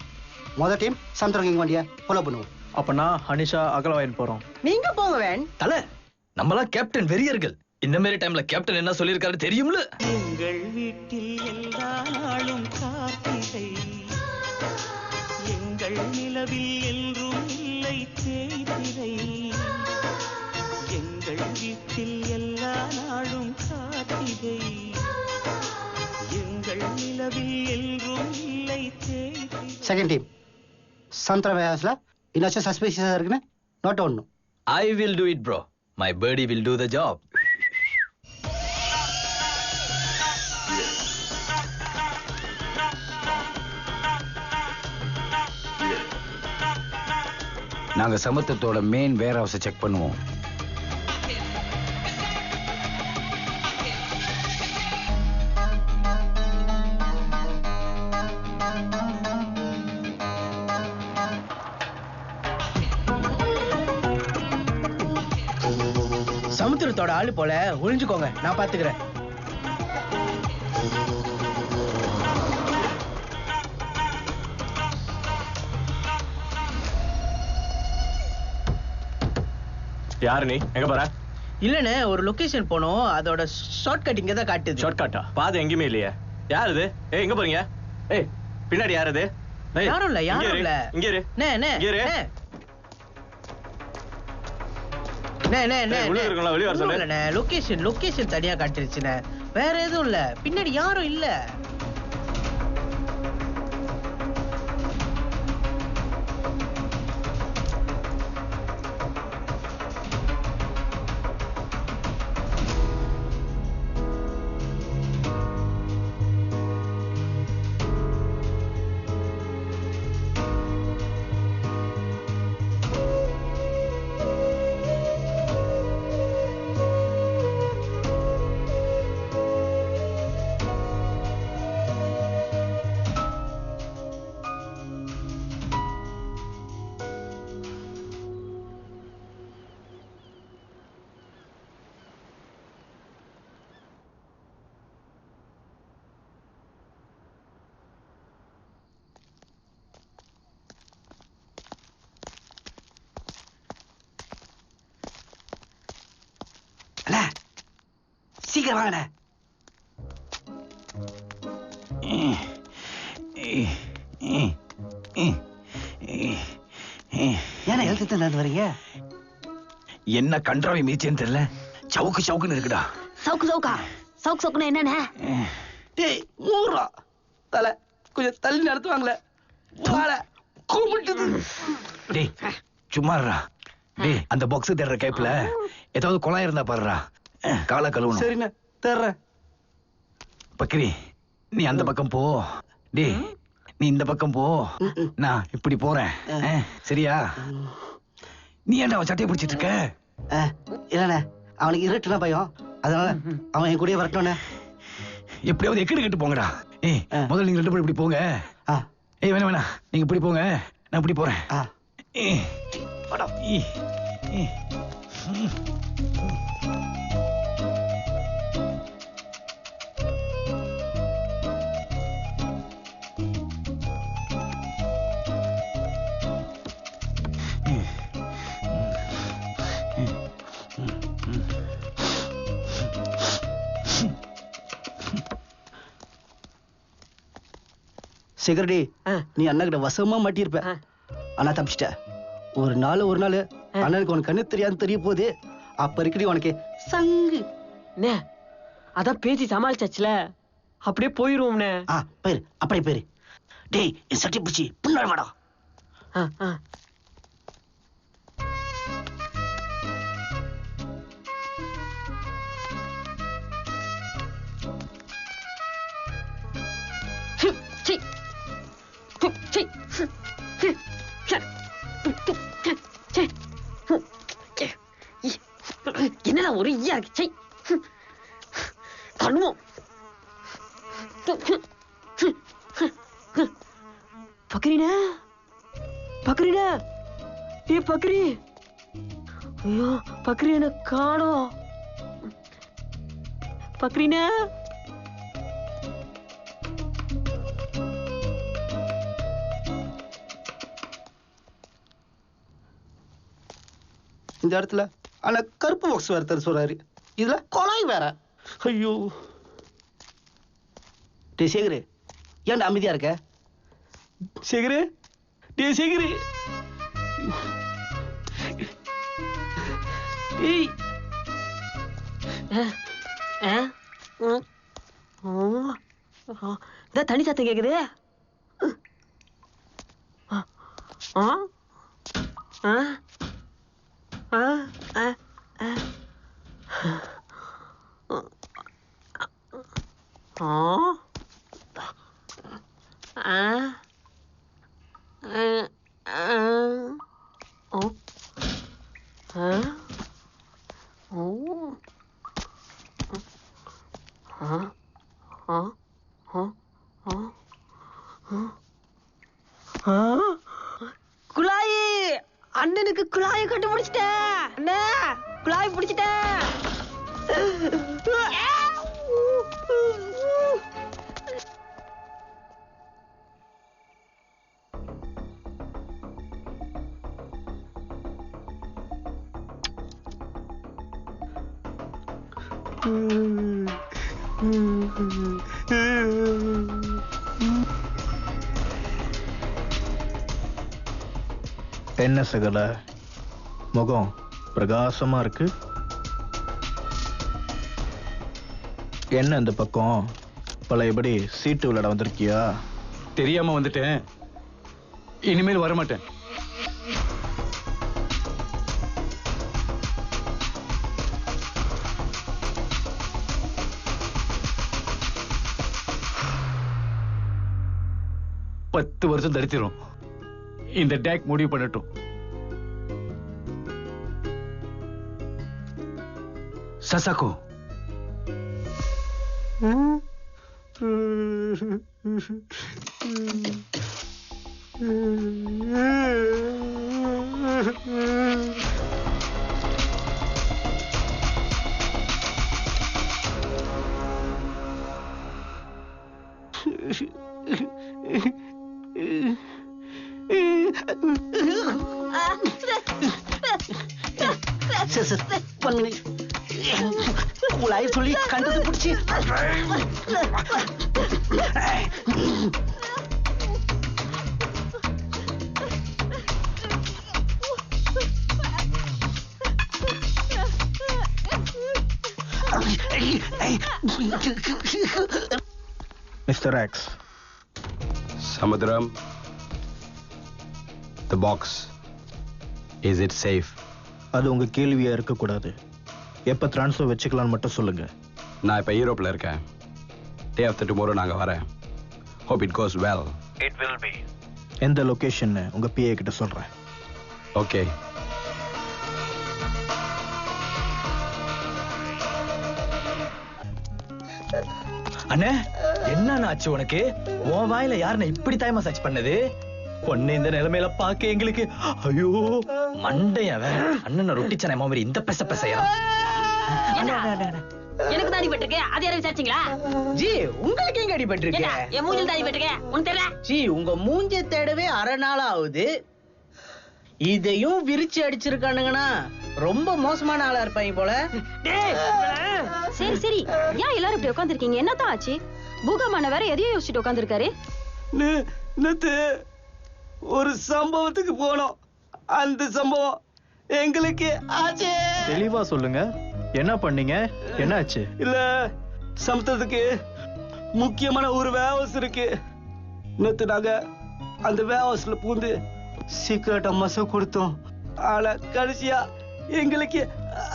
முதல் டீம் சமுத்திரம் கிங் வண்டியை ஃபாலோ பண்ணுவோம். அப்பனா ஹனிஷா அகலவாயன் போறோம். நீங்க போங்க வேன். தல, நம்மளா கேப்டன் வெறியர்கள். இந்த மாதிரி டைம்ல கேப்டன் என்ன சொல்லிருக்காரு தெரியும்ல? எங்கள் வீட்டில் எல்லா நாளும் கார்த்திகை, எங்கள் நிலவில் என்றும் இல்லை தேய்திரை. எங்கள் வீட்டில் எல்லா நாளும் கார்த்திகை, எங்கள் நிலவில் என்றும் இல்லை தேய்திரை. செகண்ட் டீம் சமுத்திர ஹவுஸ்ல இன்னும் சஸ்பீஷியஸா இருக்குன்னு நோட் ஒண்ணும். I will do it, bro. My birdie will do the job. நாங்க சமுத்திரத்தோட மெயின் வேர் ஹவுஸை செக் பண்ணுவோம். சமுத்திரத்தோட ஆளு போல ஒளிஞ்சுக்கோங்க, நான் பாத்துக்கிறேன். யாரு நீ? எங்க போற? இல்லண்ணே, ஒரு லொகேஷன் போனோம், அதோட ஷார்ட் கட் இங்க தான் காட்டுது. ஷார்ட் கட்டா? பாதை எங்கேயுமே இல்லையே. யார் இது? ஏய், எங்க போறீங்க? ஏய், பின்னாடி யார் இது? யாரும் இல்ல, யாரும் இல்ல. இங்க இரு. நே நே இங்க இரு. நே நே நே உள்ள இருக்கல, வெளிய வர சொல்லு. இல்லண்ணே, லொகேஷன் தனியா காட்டிருச்சுனே, வேற எதுவும் இல்ல, பின்னாடி யாரும் இல்ல. சீக்கிரம் வாங்கண்ணே. ஏன்னா எழுத்து நடந்து வரீங்க? என்ன கன்றாவை மீச்சேன்னு தெரியல, சவுக்குன்னு இருக்குடா. சவுக்குன்னா என்னண்ணே? டேய் மூறா தலை, கொஞ்சம் தள்ளி நடத்துவாங்களே, வாழ கூப்பிட்டுது. டேய் சும்மாறா. டேய், அந்த பாக்ஸ் தேடுற கேப்ல ஏதாவது குழாய் இருந்தா பாருடா, காலை கழுவணும். சரிண்ணே, தர்றேன். பக்ரி, நீ அந்த பக்கம் போ. டேய், நீ இந்த பக்கம் போ, நான் இப்படி போறேன். சரியா? நீ ஏன்டா அவன் சட்டையை பிடிச்சிட்டு இருக்க? இல்லண்ணே, அவனுக்கு இருட்டுனா பயம், அதனால அவன் என் கூடயே வரட்டும்ண்ணே. எப்படியாவது எக்கடி கட்டு போங்கடா. ஏய், முதல்ல நீங்க 2 பேரும் இப்படி போங்க. ஏய், வேணா நீங்க இப்படி போங்க, நான் இப்படி போறேன். செக்யூரிட்டி, நீ அண்ணா கிட்ட வசமா மாட்டியிருப்ப, ஆனா தப்பிச்சிட்ட. ஒரு நாள் அண்ணனுக்கு உனக்கு கண்ணு தெரியாது தெரிய போகுது, அப்ப இருக்கடி உனக்கு சங்கு. அதான் பேசி சமாளிச்சாச்சுல, அப்படியே போயிருவோம்னே. போயிரு, அப்படியே போயிரு. டேய், என் சட்டி பிடிச்சி பின்னாடி மாடா. என்னடா ஒரு ஈயா இருக்கு. கண்ணுமோ பக்ரீனா, ஏ பக்ரி, ஐயோ பக்ரி என்ன காணோம். பக்ரீனா, இந்த இடத்துல ஆனா கருப்பு பாக்ஸ் வேற தர சொல்றாரு, இதுல கொலாய் வேற. ஐயோ டே சேகரு, ஏன்டா அமைதியா இருக்க? சேகரு, டே சேகரு, தண்ணி சத்தம் கேக்குது. ஆ ஆ ஆ ஆ ஆ குழாயி அண்ணனுக்கு குழாயை கண்டுபிடிச்சிட்டேன் அண்ணே குழாய் பிடிச்சிட்டேன் என்ன சகல முகம் பிரகாசமா இருக்கு. என்ன இந்த பக்கம் பழையபடி சீட்டு விளையாட வந்திருக்கியா? தெரியாம வந்துட்டேன், இனிமேல் வரமாட்டேன். பத்து வருஷம் தரித்திரும் இந்த டேக் முடிவு பண்ணட்டும். சசாகோ குழாய் சொல்லி கண்டது பிடிச்சி mister X. Samudram, the box, is it safe? அது உங்க கேள்வியா இருக்கக்கூடாது. எப்ப டிரான்ஸ்ஃபர் வச்சுக்கலாம்னு மட்டும் சொல்லுங்க. நான் இப்ப யூரோப்ல இருக்கேன். டே ஆஃப்டர் டுமாரோ நாங்க வரேன். Hope it goes well. It will be. எந்த லொகேஷன் உங்க பிஏ கிட்ட சொல்றேன். Okay. அண்ணே என்ன ஆச்சு உனக்கு? உன் வாயில யாருன்னு இப்படி தாயமா சர்ச் பண்ணது? பொண்ணு இந்த நிலைமையில பாக்க எங்களுக்கு ஐயோ மண்டைய வேற. அண்ணன் ரொட்டிச்சனை மாதிரி இந்த பெச பெசையா? எனக்கு தான் அடிபட்டிருக்கு, அது யாரும் விசாரிச்சீங்களா? ஜி உங்களுக்கு எங்க அடிபட்டிருக்கு? என் மூஞ்சில் தான் அடிபட்டிருக்கு, உனக்கு தெரியல? ஜி உங்க மூஞ்ச தேடவே அரை நாள் ஆகுது, இதையும் விரிச்சு அடிச்சிருக்கானுங்கன்னா ரொம்ப மோசமான ஆளா இருப்பாங்க போல. சரி சரி, ஏன் எல்லாரும் இப்படி உட்காந்துருக்கீங்க? என்னதான் ஆச்சு? பூகமான வேற எதையும் யோசிச்சுட்டு உட்காந்துருக்காரு. நேத்து ஒரு சம்பவத்துக்கு போனோம், அந்த சம்பவம் எங்களுக்கு ஆச்சு. தெளிவா சொல்லுங்க, என்ன பண்ணீங்க? என்ன ஆச்சு? இல்ல சமத்துவத்துக்கு முக்கியமான ஒரு வேவஸ் இருக்கு. நேத்து நாங்க அந்த வேவஸ்ல பூந்து சீக்கிரட்டா மசோ கொடுத்தோம். ஆனா கடைசியா எங்களுக்கு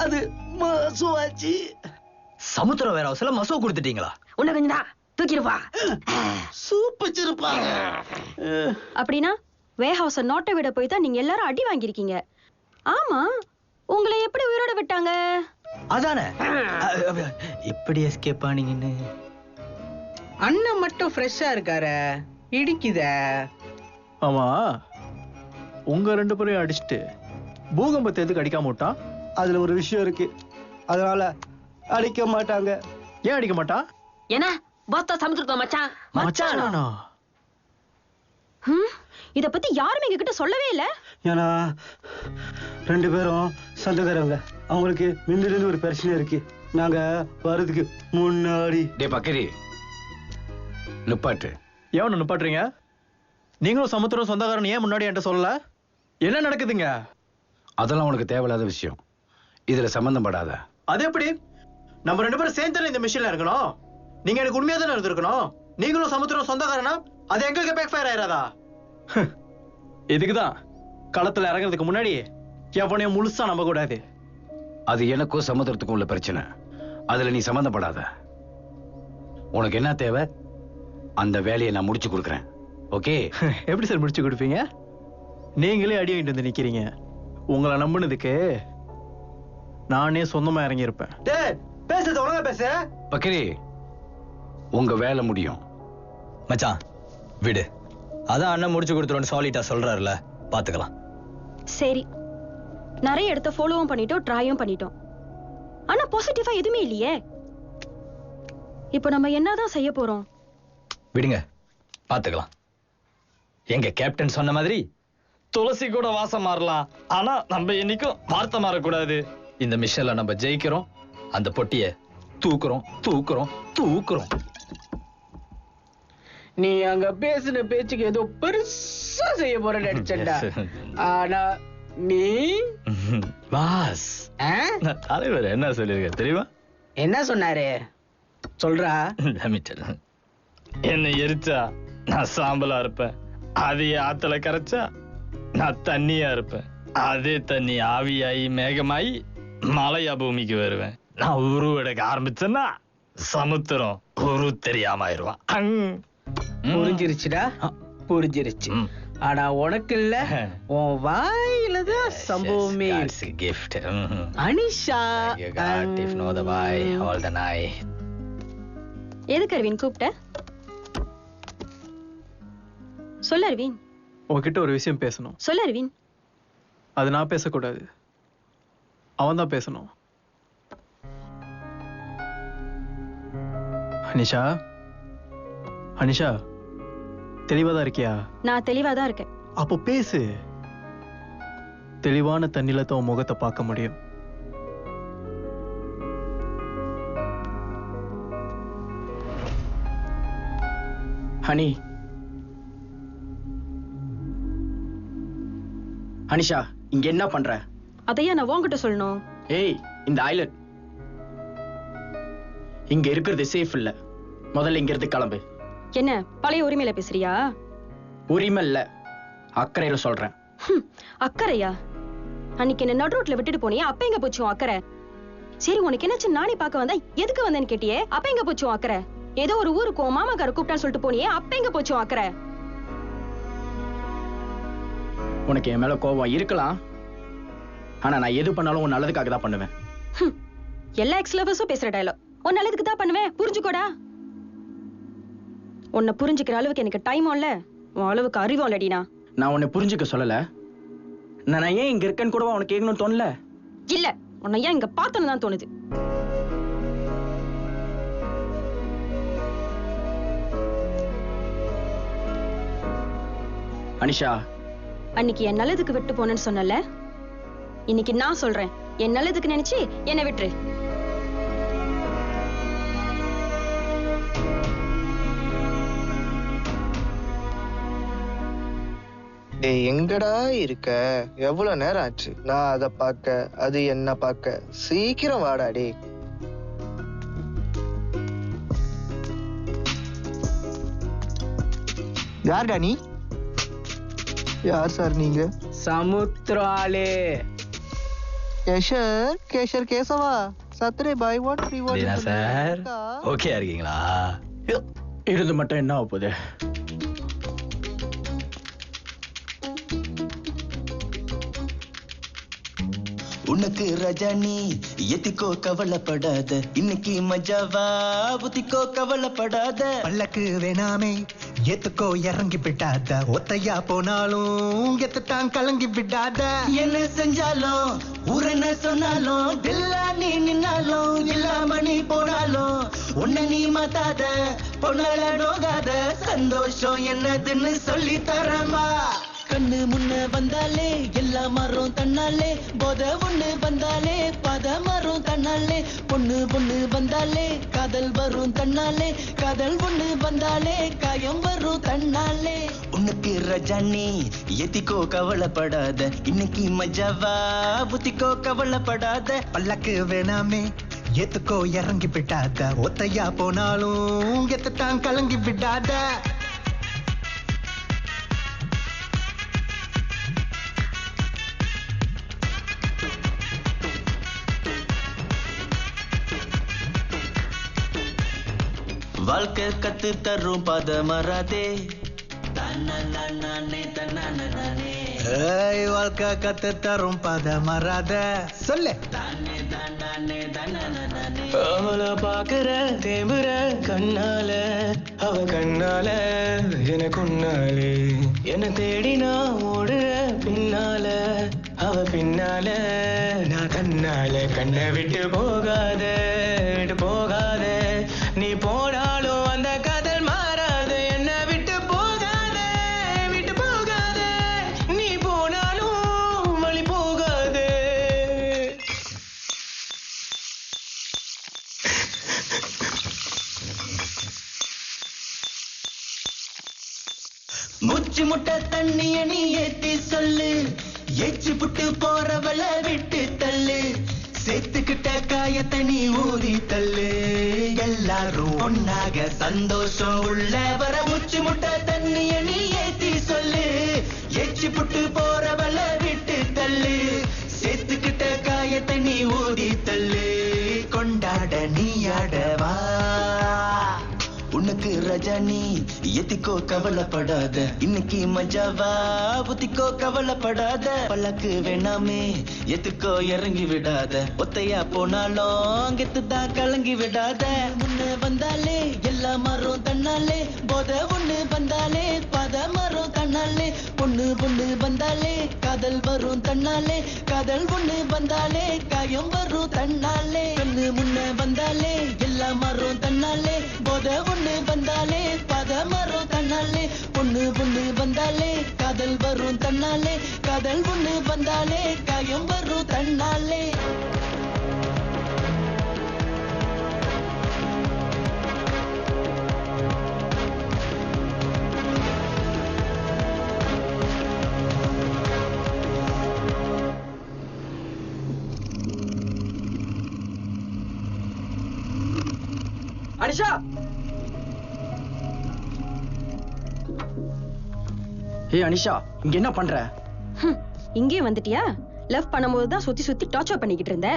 அது மசோவாச்சு. சமுத்திர வேற அவசல மசோ கொடுத்துட்டீங்களா? உன்ன கொஞ்சம் தான் தூக்கிருப்பா. சூப்பச்சிருப்பா. அப்படின்னா வேர் ஹவுஸ நோட்டை விட போய் தான் நீங்க எல்லாரும் அடி வாங்கியிருக்கீங்க. ஆமா, உங்களை எப்படி உயிரோட விட்டாங்க? அதானே எப்படி எஸ்கேப் ஆனீங்கன்னு. அண்ணன் மட்டும் ஃப்ரெஷ்ஷா இருக்காரு, இடிக்குத. ஆமா, உங்க ரெண்டு பேரையும் அடிச்சுட்டு பூகம்பத்தை எதுக்கு அடிக்காம விட்டான்? அதுல ஒரு விஷயம் இருக்கு, அதனால அடிக்க மாட்டாங்க. ஏன் அடிக்க மாட்டான்? ஏன்னா பாஸ்தா சமுத்திரத்தோம் மச்சான். மச்சானா? இத பத்தி யாருமே எங்க கிட்ட சொல்லவே இல்ல. ஏன்னா ரெண்டு பேரும் சொந்தக்காரங்க, அவங்களுக்கு முன்னிலிருந்து ஒரு பிரச்சனை இருக்கு. நாங்க வர்றதுக்கு முன்னாடி. டே பக்கரி நிப்பாட்டு. ஏன் நிப்பாட்டுறீங்க? நீங்களும் சமுத்திரம் சொந்தக்காரன் ஏன் முன்னாடி என்கிட்ட சொல்லல? என்ன நடக்குதுங்க? அதெல்லாம் உனக்கு தேவையில்லாத விஷயம், இதுல சம்பந்தம் படாத. அது எப்படி? நம்ம ரெண்டு பேரும் சேர்ந்து இந்த மிஷின்ல இருக்கணும். நீங்க எனக்கு உண்மையா தானே இருந்திருக்கணும். நீங்களும் சமுத்திரம் சொந்தக்காரனா? அது எங்களுக்கு பேக் ஃபயர் ஆயிராதா? இதுக்குதான் களத்துல இறங்குறதுக்கு முன்னாடி எவனையும் முழுசா நம்ப கூடாது. அது எனக்கும் சமுத்திரத்துக்கும் உள்ள பிரச்சனை. அதுல நீ சம்மந்தப்படாத. உனக்கு என்ன தேவை அந்த வேலையை நான் முடிச்சு கொடுக்குறேன். ஓகே? எப்படி சார் முடிச்சு கொடுப்பீங்க? நீங்களே அடி வாங்கிட்டு வந்து நிக்கிறீங்க. உங்களை நம்பினதுக்கு நானே சொந்தமா இறங்கி இருப்பேன். பேசுறது ஒழுங்கா பேசு. பக்கரி, உங்க வேலை முடியும். மச்சான் விடு, அதான் அண்ணன் முடிச்சு கொடுத்துருவோன்னு சாலிட்டா சொல்றாருல, பாத்துக்கலாம். சரி, நிறைய இடத்த ஃபாலோவும் பண்ணிட்டோம், ட்ரையும் பண்ணிட்டோம். ஆனா பாசிட்டிவா எதுவுமே இல்லையே. இப்போ நம்ம என்னதான் செய்ய போறோம்? விடுங்க, பாத்துக்கலாம். எங்க கேப்டன் சொன்ன மாதிரி துளசி கூட வாசம் மாறலாம், ஆனா நம்ம என்னைக்கும் வார்த்தை மாறக்கூடாது. இந்த மிஷன்ல நம்ம ஜெயிக்கிறோம், அந்த பொட்டிய தூக்குறோம் தூக்குறோம் தூக்குறோம். நீ அங்க பேசின பேச்சுக்கு ஏதோ பெருசா செய்ய போற நினைச்சா, ஆனா நீ பாஸ் தலைவர் என்ன சொல்லிருக்க தெரியுமா? என்ன சொன்னாரு சொல்றா? என்னை எரிச்சா நான் சாம்பலா இருப்பேன், அதையே ஆத்துல கரைச்சா நான் தண்ணியா இருப்பேன், அதே தண்ணி ஆவியாயி மேகமாயி மலையா பூமிக்கு வருவேன். நான் உருவெடுக்க ஆரம்பிச்சேன்னா சமுத்திரம் உரு தெரியாம ஆயிடுவான். புரிஞ்சிருச்சுடா, புரிஞ்சிருச்சு. ஆனா உனக்கு இல்ல, உன் வாயிலதான் சம்பவமே. கிஃப்ட் அனிஷா எதுக்கு அரவிந்த் கூப்பிட்ட? சொல்ல அரவிந்த். உங்ககிட்ட ஒரு விஷயம் பேசணும். சொல்ல அரவிந்த். அது நான் பேசக்கூடாது, அவன் தான் பேசணும். அனிஷா, அனிஷா தெளிவாதான் இருக்கியா? நான் தெளிவாதான் இருக்கேன். அப்போ பேசு. தெளிவான தண்ணில தான் முகத்தை பார்க்க முடியும். ஹனி, அனிஷா இங்க என்ன பண்ற? அதையா நான் உன்கிட்ட சொல்லணும்? ஏய், இந்த ஐலண்ட் இங்க இருக்கிறது சேஃப் இல்ல. முதல்ல இங்க இருந்து கிளம்பு. என்ன பழைய உரிமையில பேசுறியா? உரிமை இல்ல, அக்கறையில சொல்றேன். அக்கறையா? அன்னைக்கு என்ன நடு ரோட்ல விட்டுட்டு போனியே, அப்ப எங்க போச்சு அக்கறை? சரி, உனக்கு என்னாச்சு நானே பார்க்க வந்தா எதுக்கு வந்தேன்னு கேட்டியே, அப்ப எங்க போச்சு அக்கறை? ஏதோ ஒரு ஊருக்கு மாமாக்கார கூப்பிட்டான்னு சொல்லிட்டு போனியே, அப்ப எங்க போச்சு அக்கறை? உனக்கு என் மேல கோபம் இருக்கலாம், ஆனா நான் எது பண்ணாலும் உன் நல்லதுக்காக தான் பண்ணுவேன். எல்லா எக்ஸ் லவர்ஸும் பேசுற டயலாக். உன் நல்லதுக்கு தான் பண்ணுவேன், புரிஞ்சுக்கோடா. உன்னை புரிஞ்சுக்கிற அளவுக்கு எனக்கு டைம் இல்ல, உன் அளவுக்கு அறிவும் இல்லடினா. நான் உன்னை புரிஞ்சுக்க சொல்லல, நான் ஏன் இங்க இருக்கேன்னு கூட உனக்கு கேட்கணும்னு தோணல. இல்ல, உன்னை ஏன் இங்க பார்த்தோன்னு தான் தோணுது. அனிஷா, அன்னைக்கு என் நல்லதுக்கு விட்டு போனேன்னு சொன்னல, இன்னைக்கு நான் சொல்றேன், என் நல்லதுக்கு நினைச்சு என்னை விட்டுரு. எங்கடா இருக்க? எவ்வளவு நேரம் ஆச்சு நான் அதை பார்க்க, அது என்ன பார்க்க? சீக்கிரம் வாடாடி. யார்டா நீ? யார் சார் நீங்க? சமுத்திராலே. கேஷர், கேஷர் கேசவா, சத்ரே பாய், what we want sir. Okay இருக்கீங்களா? இருந்து மட்டும் என்ன ஆக போகுது? உனக்கு ரஜானி எத்திக்கோ கவலைப்படாத, இன்னைக்கு மஜாவா புத்திக்கோ கவலைப்படாத. பல்லக்கு வேணாமே எத்துக்கோ இறங்கி விடாத, ஒத்தையா போனாலும் எத்தான் கலங்கி விடாத. என்ன செஞ்சாலும் ஊரன சொன்னாலும் தில்லா நீ நின்னாலும் இல்லாம நீ போனாலும் உன்னை நீ மாத்தாத, பொண்ணால நோகாத. சந்தோஷம் என்னதுன்னு சொல்லி தரமா. கண்ணு முன்ன வந்தாலே எல்லா மரம் தன்னாலே, போத ஒண்ணு வந்தாலே பத மரம் தன்னாலே, பொண்ணு பொண்ணு வந்தாலே காதல் வரும் தன்னாலே, காதல் ஒண்ணு வந்தாலே காயம் வரும் தன்னாலே. உனக்கு ரஜானி எத்திக்கோ கவலைப்படாத, இன்னைக்கு மஜாவா புத்திக்கோ கவலைப்படாத. பல்லக்கு வேணாமே எத்துக்கோ இறங்கி விடாத, ஒத்தையா போனாலும் எத்தான் கலங்கி விடாத. வாழ்க்கை கத்து தரும் பத மராதே வாழ்க்கை கத்து தரும் பத மராத சொல்லு அவளை பாக்குற தேம்புற கண்ணால அவ கண்ணால எனக்கு உன்னாலே என்ன தேடி நான் ஓடுற பின்னால அவ பின்னால நான் கண்ணால கண்ணை விட்டு போகாத நீ போனாலும் அந்த காதல் மாறாது என்ன விட்டு போகாத நீ போனாலும் வழி போகாது மூச்சு முட்டை தண்ணிய நீ ஏத்தி சொல்லு எச்சு புட்டு போறவள விட்டு தள்ளு சேர்த்துக்கிட்ட காயத்தை நீ ஊதி தள்ளு எல்லாரும் ஒன்னாக சந்தோஷம் உள்ள வர மூச்சு முட்டை தண்ணிய நீ ஏத்தி சொல்லு எச்சு புட்டு போறவள விட்டு தள்ளு சேர்த்துக்கிட்ட காயத்தை நீ ஊதி தள்ளு கொண்டாட நீ ஆடவா உனக்கு ரஜானி எத்திக்கோ கவலைப்படாத இன்னைக்கு மஜாவா புத்திக்கோ கவலைப்படாத பல்லக்கு வேணாமே எத்துக்கோ இறங்கி விடாத ஒத்தையா போனாலும் கெத்துதான் கலங்கி விடாத முன்ன வந்தாலே எல்லா மரம் தன்னாலே போத ஒண்ணு வந்தாலே பத மரம் தன்னாலே பொண்ணு வந்தாலே காதல் வரும் தன்னாலே காதல் ஒண்ணு வந்தாலே காயம் வரும் தன்னாலே கண்ணு முன்ன வந்தாலே எல்லா மரம் தன்னாலே போத ஒண்ணு வந்தாலே பத மரம் தன்னாலே பொண்ணு வந்தாலே காதல் வரும் தன்னாலே காதல் ஒண்ணு வந்தாலே காயம் வரும் தன்னாலே அனிஷா அனிஷா இங்க என்ன பண்ற? இங்கே வந்துட்டியா? லவ் பண்ணும்போது தான் சுத்தி டார்ச்சர் பண்ணிக்கிட்டு இருந்த.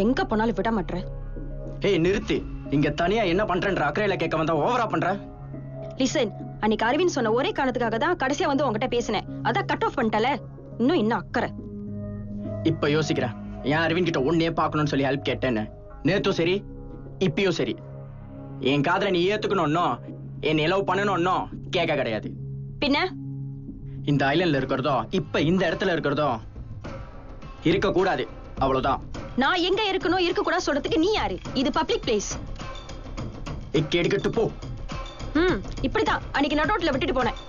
எங்க போனாலும் விட மாட்டற. நிறுத்தி. இங்க தனியா என்ன பண்றன்ற அக்கறையில கேட்க வந்தா ஓவரா பண்ற. லிசன், அன்னைக்கு அரவிந்த் சொன்ன ஒரே காரணத்துக்காக தான் கடைசியா வந்து உன்கிட்ட பேசினேன். அதான் கட் ஆஃப் பண்ணிட்டல. இன்னும் என்ன அக்கறை? இப்ப யோசிக்கிறேன். ஏன் அரவிந்த் கிட்ட ஒன்னே பார்க்கணும்னு சொல்லி ஹெல்ப் கேட்டேன்னு. நேத்தும் சரி, இப்பயும் சரி. என் காதல நீ ஏத்துக்கணும்னோ என்னை லவ் பண்ணணும்னோ கேட்க கிடையாது. பின்ன இந்த ஐலண்ட்ல இருக்கிறதோ இப்ப இந்த இடத்துல இருக்கிறதோ இருக்க கூடாது, அவ்வளவுதான். நான் எங்க இருக்கணும் இருக்க கூடாது சொல்றதுக்கு நீ யாரு? இது பப்ளிக் பிளேஸ். எடுக்கட்டு போ. இப்படிதான் அன்னைக்கு நடுரோட்ல விட்டுட்டு போனேன்.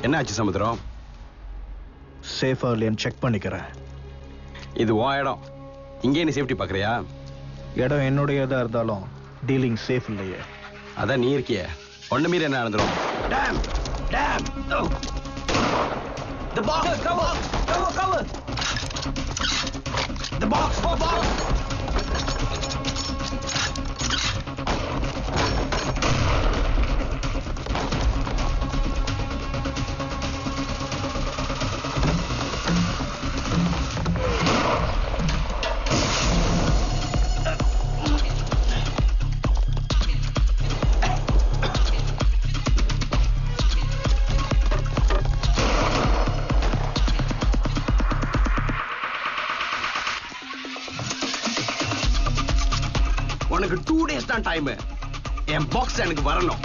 என்ன ஆச்சு சமுத்திரம்? சேஃபா இல்லையான்னு செக் பண்ணிக்கிறேன். இது உன் இடம், இங்கே நீ சேஃப்டி பார்க்கறியா? இடம் என்னுடையதா இருந்தாலும் டீலிங் சேஃப் இல்லையே. அதான் நீ இருக்கிய, ஒண்ணு மீறி என்ன நடந்துரும்? Damn! Damn! Oh. The box! Cover! Cover! Cover! The box! The box! உனக்கு 2 days தான் டைம். என் பாக்ஸ் எனக்கு வரணும்.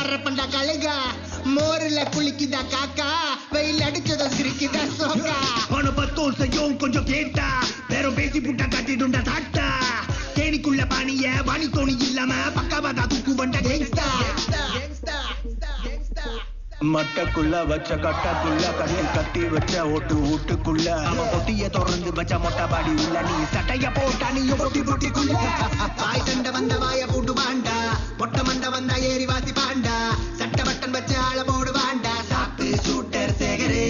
வர்றப்பண்டா கழுகா மோரில குளிக்குதா காக்கா வெயில் அடிச்சதும் சிரிக்குதா சோக்கா போன 10 வருஷம் கொஞ்சம் கேட்டா வேற பேசி புட்டா கட்டிடுண்டா சாட்டா தேனிக்குள்ள பானிய வாணி தோணி இல்லாம பக்காவாதா தூக்கு வண்ட கேங்ஸ்டா மட்டக்குள்ள வச்ச கட்டக்குள்ள கட்டி வச்ச ஓட்டு வீட்டுக்குள்ள அவன் பொட்டிய திறந்து வச்ச மொட்டை பாடி உள்ள நீ சட்டைய போட்டா நீ பொட்டிக்குள்ள வாய் சண்டை வந்த வாய போட்டு வாண்டா மொட்டை மண்டை வந்தா ஏறி வாசி பாண்டா சட்டை பட்டன் வச்ச ஆள போடு வாண்டா சாப்பிட்டு சூட்டர் சேகரே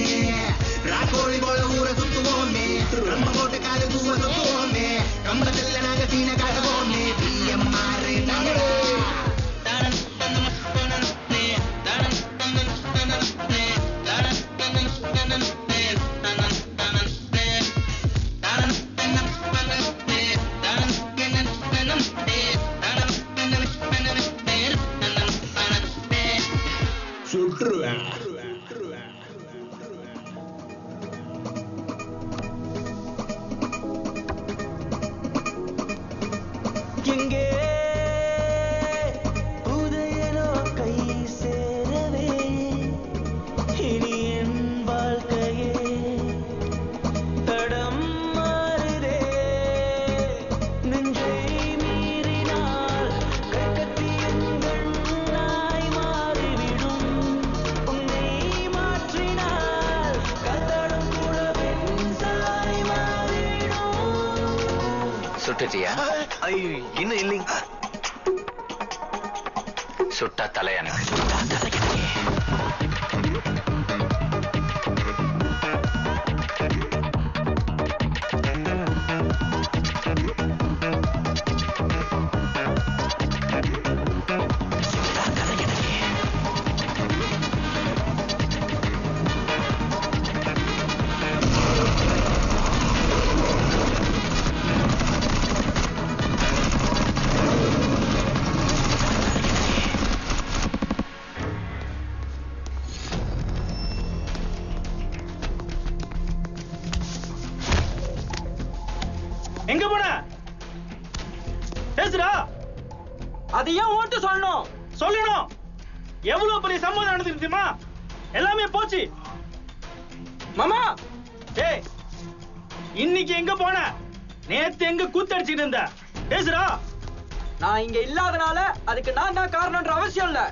ராக்கோழி போல ஊரை சுத்துவோமே ரொம்ப போட்டு காது தூவ சுத்துவோமே கம்பத்துல நாங்க சீன காட்டுவோமே பிஎம்ஆர் நகரே சுற்றுவேன் எங்கே புதையலோ கை சேரவே இனி என் வாழ்க்கையே தடம் மாறுதே நெஞ்சை மீறினால் கக்கத்தியங்கள் நாய் மாறிவிடும் உன்னை மாற்றினால் கதடும் கூட பெண்சாய் மாறிவிடும். சுட்டுட்டியா? ஐயோ இன்னும் இல்லைங்க. சுட்டா தலை எனக்கு. எங்க போன பேசுடா. அது ஏன் ஓட்டு சொல்லணும். எவ்வளவு பெரிய சம்பவம் நடந்துருக்கு தெரியுமா? எல்லாமே போச்சு மாமா. டேய் இன்னைக்கு எங்க போன? நேத்து எங்க கூத்தடிச்சிட்டு இருந்த? பேசுடா. நான் இங்க இல்லாதனால அதுக்கு நான் தான் காரணம்ன்ற அவசியம் இல்ல.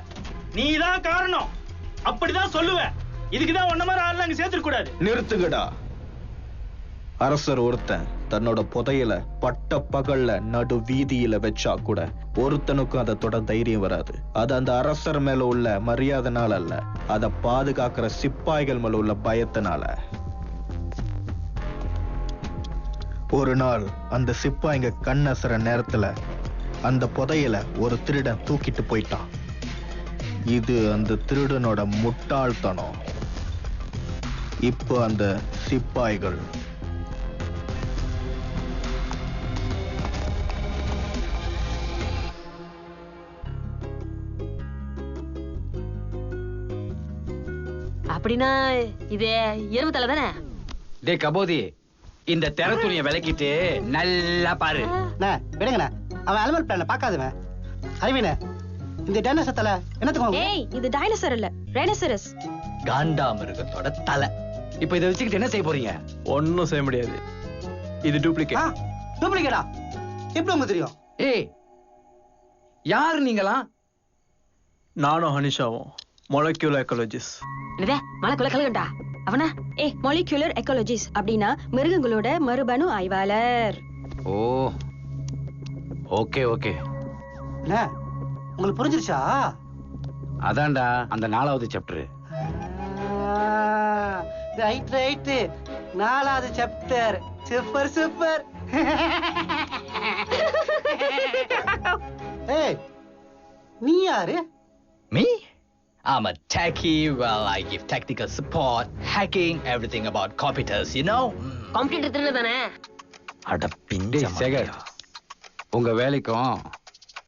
நீ தான் காரணம். அப்படிதான் சொல்லுவேன். இதுக்குதான் ஒன்ன மாதிரி ஆள் அங்க சேர்த்துக்க கூடாது. நிறுத்துங்கடா. அரசர் ஒருத்தன் தன்னோட புதையல பட்ட பகல்ல நடு வீதியில வச்சா கூட ஒருத்தனுக்கும் அதை தொட தைரியம் வராது. அது அந்த அரசர் மேல உள்ள மரியாதைனால அல்ல, அதை பாதுகாக்கிற சிப்பாய்கள் மேல உள்ள பயத்தினால. ஒரு நாள் அந்த சிப்பாய்ங்க கண்ணசர நேரத்துல அந்த புதையல ஒரு திருடன் தூக்கிட்டு போயிட்டான். இது அந்த திருடனோட முட்டாள்தனம். இப்போ அந்த சிப்பாய்கள் அப்படின்னா இது எருவு தலை தானே? டேய் கபோதி, இந்த தெர துணியை விளக்கிட்டு நல்லா பாரு. விடுங்கண்ணா, அவன் அனிமல் பிளான பாக்காதவன். அறிவின, இந்த டைனோசர் என்னத்துக்கு? ஏய், இது டைனோசர் இல்ல, ரைனோசரஸ். காண்டா மிருகத்தோட தலை. இப்போ இதை வச்சுக்கிட்டு என்ன செய்ய போறீங்க? ஒன்னும் செய்ய முடியாது. இது டூப்ளிகேட். டூப்ளிகேட்டா? எப்படி உங்களுக்கு தெரியும்? ஏய், யாரு நீங்களா? நானும் ஹனிஷாவும் molecular ecologists. என்னதே மலக்குள்ள கலகண்டா அவனா? molecular ecologists அப்படினா மிருகங்களோட மரபணு ஆய்வாளர். ஓ, ஓகே ஓகே. என்ன உங்களுக்கு புரிஞ்சிருச்சா? அதான்டா அந்த 4வது சாப்டர். ரைட் 4வது சாப்டர். சூப்பர். ஏய், நீ யாரு? Me? I'm a techie. Well, I give technical support, hacking, everything about computers, you know? Computer திருட தானே? அட பிஞ்ச சேகர், உங்க வேலைக்கும்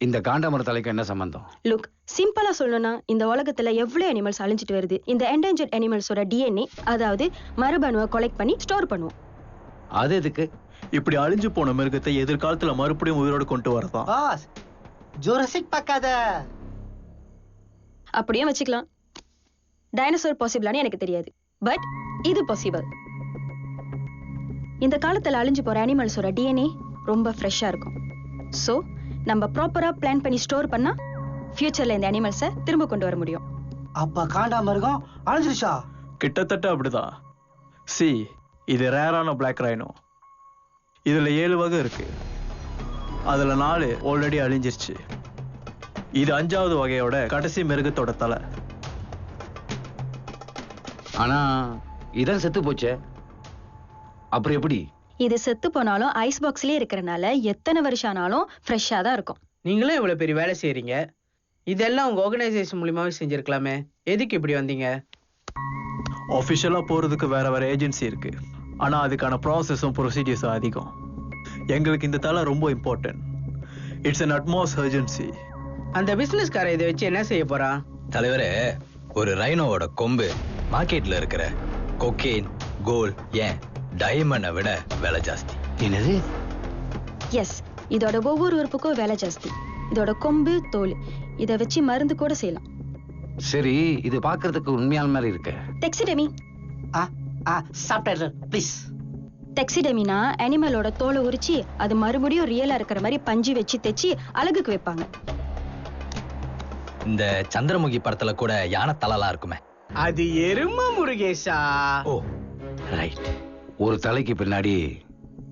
இந்த காண்டாமர தலைக்கும் என்ன சம்பந்தம்? லுக், சிம்பிளா சொல்லணும்னா இந்த உலகத்துல எவ்வளவு அனிமல்ஸ் அழிஞ்சிட்டு வருது. இந்த என்டேஞ்சர்ட் அனிமல்ஸோட DNA, அதாவது மரபணுவை கலெக்ட் பண்ணி ஸ்டோர் பண்ணுவோம். அது எதுக்கு? இப்படி அழிஞ்சு போன மிருகத்தை எதிர்காலத்துல மறுபடியும் உயிரோடு கொண்டு வரதான். பாஸ், ஜுராசிக் பார்க்காத. அப்படியே வச்சுக்கலாம். டைனோசர் பாசிபிளானு எனக்கு தெரியாது, பட் இது பாசிபிள். இந்த காலத்துல அழிஞ்சு போற அனிமல்ஸோட டிஎன்ஏ ரொம்ப ஃப்ரெஷ்ஷா இருக்கும். சோ நம்ம ப்ராப்பரா பிளான் பண்ணி ஸ்டோர் பண்ணா ஃபியூச்சர்ல இந்த அனிமல்ஸை திரும்ப கொண்டு வர முடியும். அப்ப காண்டாம இருக்கும் அழிஞ்சிருச்சா? கிட்டத்தட்ட அப்படிதான். சி, இது ரேரான பிளாக் ரைனோ. இதுல 7 வகை இருக்கு. அதுல 4 ஆல்ரெடி அழிஞ்சிருச்சு. இது 5வது வகையோட கடைசி மிருகத்தோட தலை. ஆனா இதான் செத்து போச்சே, அப்புறம் எப்படி? இது செத்து போனாலும் ஐஸ் பாக்ஸ்லயே இருக்கறனால எத்தனை வருஷம் ஆனாலும் ஃப்ரெஷ்ஷா தான் இருக்கும். நீங்களும் இவ்வளவு பெரிய வேலை செய்றீங்க, இதெல்லாம் உங்க ஆர்கனைசேஷன் மூலியமாவே செஞ்சிருக்கலாமே. எதுக்கு இப்படி வந்தீங்க? ஆஃபிஷியலா போறதுக்கு வேற வேற ஏஜென்சி இருக்கு. ஆனா அதுக்கான ப்ராசஸும் ப்ரொசீஜர்ஸும் அதிகம். எங்களுக்கு இந்த தலை ரொம்ப important. It's an utmost urgency. அந்த பிசினஸ்கார இதை வச்சு என்ன செய்ய போறான்? தலைவரே, ஒரு ரைனோவோட கொம்பு மார்க்கெட்ல இருக்கிற கொக்கெயின், கோல்ட், ஏன் டைமண்டை விட விலை ஜாஸ்தி. என்னது? எஸ், இதோட ஒவ்வொரு உறுப்புக்கும் விலை ஜாஸ்தி. இதோட கொம்பு, தோல், இதை வச்சு மருந்து கூட செய்யலாம். சரி, இது பார்க்கிறதுக்கு உண்மையான மாதிரி இருக்கு. டெக்சிடெமி. Subtitle please. டெக்சிடெமினா அனிமலோட தோலை உரிச்சு அது மறுபடியும் ரியலா இருக்கிற மாதிரி பஞ்சு வச்சு தைச்சு அழகுக்கு வைப்பாங்க. இந்த சந்திரமுகி படத்துல கூட யானை தலைலாம் இருக்குமே, அது எருமை முருகேஷா. ஓ ரைட். ஒரு தலைக்கு பின்னாடி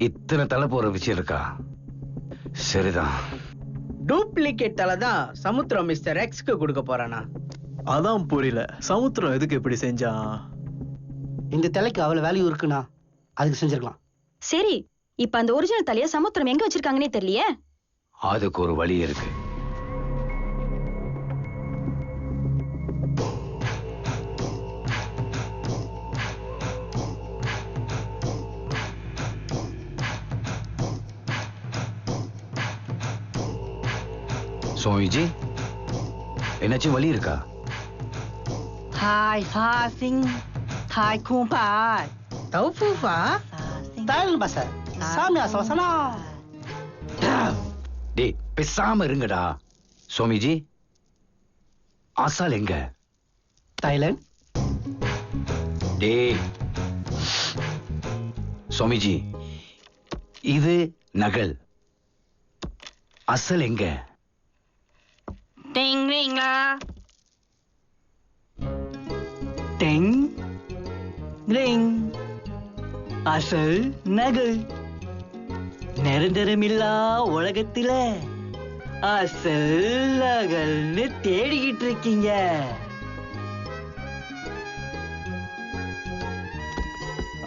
இத்தனை தலை போற விஷயம் இருக்கா? சரிதான். டூப்ளிகேட் தலை தான் சமுத்திரம் மிஸ்டர் எக்ஸ்க்கு கொடுக்க போறானா? அதான் புரியல, சமுத்திரம் எதுக்கு இப்படி செஞ்சான்? இந்த தலைக்கு அவ்வளவு வேல்யூ இருக்குன்னா அதுக்கு செஞ்சிருக்கலாம். சரி, இப்ப அந்த ஒரிஜினல் தலைய சமுத்திரம் எங்க வச்சிருக்காங்கன்னே தெரியலையே. அதுக்கு ஒரு வழி இருக்கு. சோமிஜி, என்னாச்சும் வழி இருக்கா? ஹாய் ஹாசிங், ஹாய் கூம்பாய், தௌஃபூஃபா, தாயல் பாச, சாமியா சோசனா. டேய், பேசாம இருங்கடா. சோமிஜி, ஆசால் எங்க? தாய்லாந்து. டேய் சோமிஜி, இது நகல். அசல் எங்க? டிங் டிங்லா டிங் டிங். அசல் நகல். நிரந்தரமில்லா உலகத்துல அசல் நகல்னு தேடிக்கிட்டு இருக்கீங்க.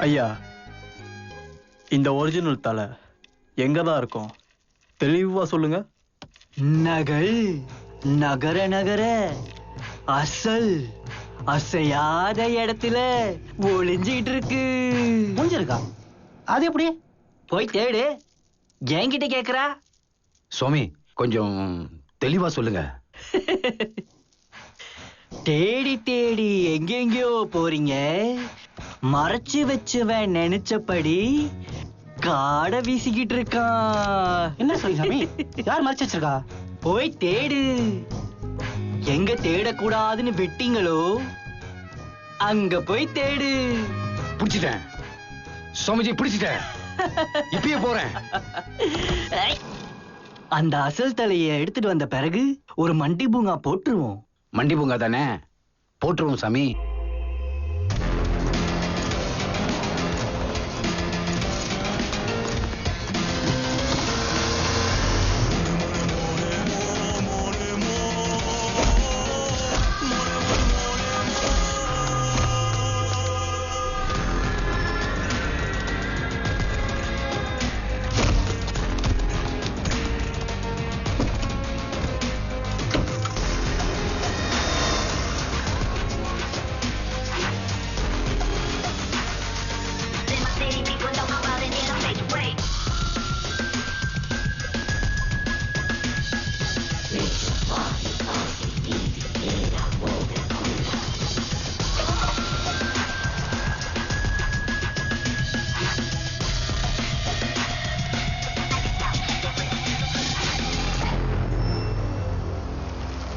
ஐயா, இந்த ஒரிஜினல் தலை எங்கதான் இருக்கும்? தெளிவா சொல்லுங்க. நகல் நகர நகர அசல் அசையாத இடத்துல ஒளிஞ்சிட்டு இருக்கு. முடிஞ்சிருக்கா? அது எப்படி? போய் தேடு. என்கிட்ட கேக்குறா? சோமி, கொஞ்சம் தெளிவா சொல்லுங்க. தேடி தேடி எங்கெங்கயோ போறீங்க. மறைச்சு வச்சுவன் நினைச்சபடி காட வீசிக்கிட்டு இருக்கான். என்ன சொல்லி சாமி? யார் மறைச்சு வச்சிருக்கா? போய் தேடு. எங்க தேடக்கூடாதுன்னு விட்டீங்களோ அங்க போய் தேடு. பிடிச்சிட்டேன் சோமிஜி, பிடிச்சிட்டேன். இப்பயே போறேன். அந்த அசல் தலைய எடுத்துட்டு வந்த பிறகு ஒரு மண்டி பூங்கா போட்டுருவோம். மண்டி பூங்கா தானே, போட்டுருவோம் சாமி.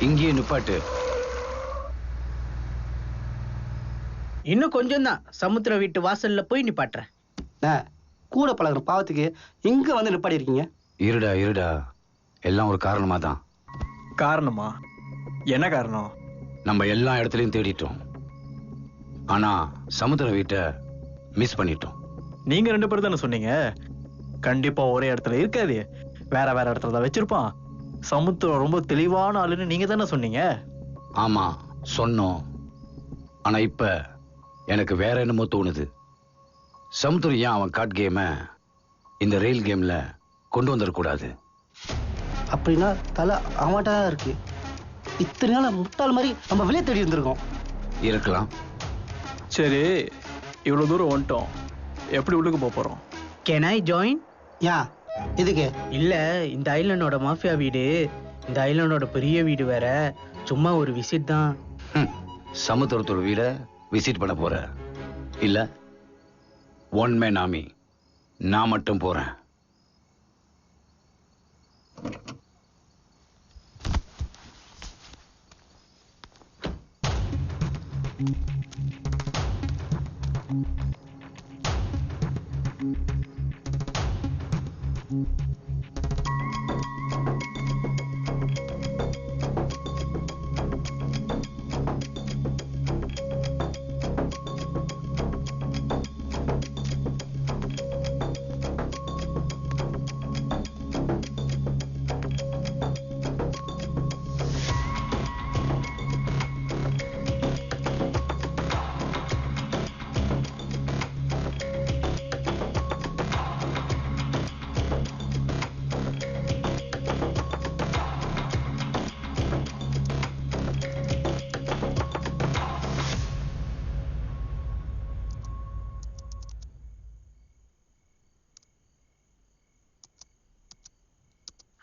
இங்கேயே நிப்பாட்டு. இன்னும் கொஞ்சம் தான் சமுத்திர வீட்டு வாசல்ல போய் நிப்பாட்டுறேன். கூட பழகுற பாவத்துக்கு எங்க வந்து நிப்பாடி இருக்கீங்க? இருடா எல்லாம் ஒரு காரணமா தான். காரணமா? என்ன காரணம்? நம்ம எல்லா இடத்துலயும் தேடிட்டோம், ஆனா சமுத்திர வீட்டை மிஸ் பண்ணிட்டோம். நீங்க 2 பேர் தானே சொன்னீங்க. கண்டிப்பா ஒரே இடத்துல இருக்காது, வேற வேற இடத்துல தான் வச்சிருப்பான். சமுத்திரம் ரொம்ப தெளிவான ஆளுன்னு நீங்க தானே சொன்னீங்க. ஆமா சொன்னோம், ஆனா இப்ப எனக்கு வேற என்னமோ தோணுது. சமுத்திரம் ஏன் அவன் கார்ட் கேம இந்த ரெயில் கேம்ல கொண்டு வந்துடக்கூடாது? அப்படின்னா தலை அவன்கிட்ட தான் இருக்கு. இத்தனை நாள் முட்டாள் மாதிரி நம்ம வெளியே தேடி இருந்திருக்கோம். இருக்கலாம். சரி, இவ்வளவு தூரம் வந்துட்டோம், எப்படி உள்ளுக்கு போறோம்? Can I join? யா இதுக்கு இல்ல, இந்த ஐலண்டோட மாஃபியா வீடு, இந்த ஐலண்டோட பெரிய வீடு வேற, சும்மா ஒரு விசிட் தான். சமுத்திரத்தோட வீட விசிட் பண்ண போற இல்ல? ஒன் மேன் ஆர்மி, நான் மட்டும் போறேன்.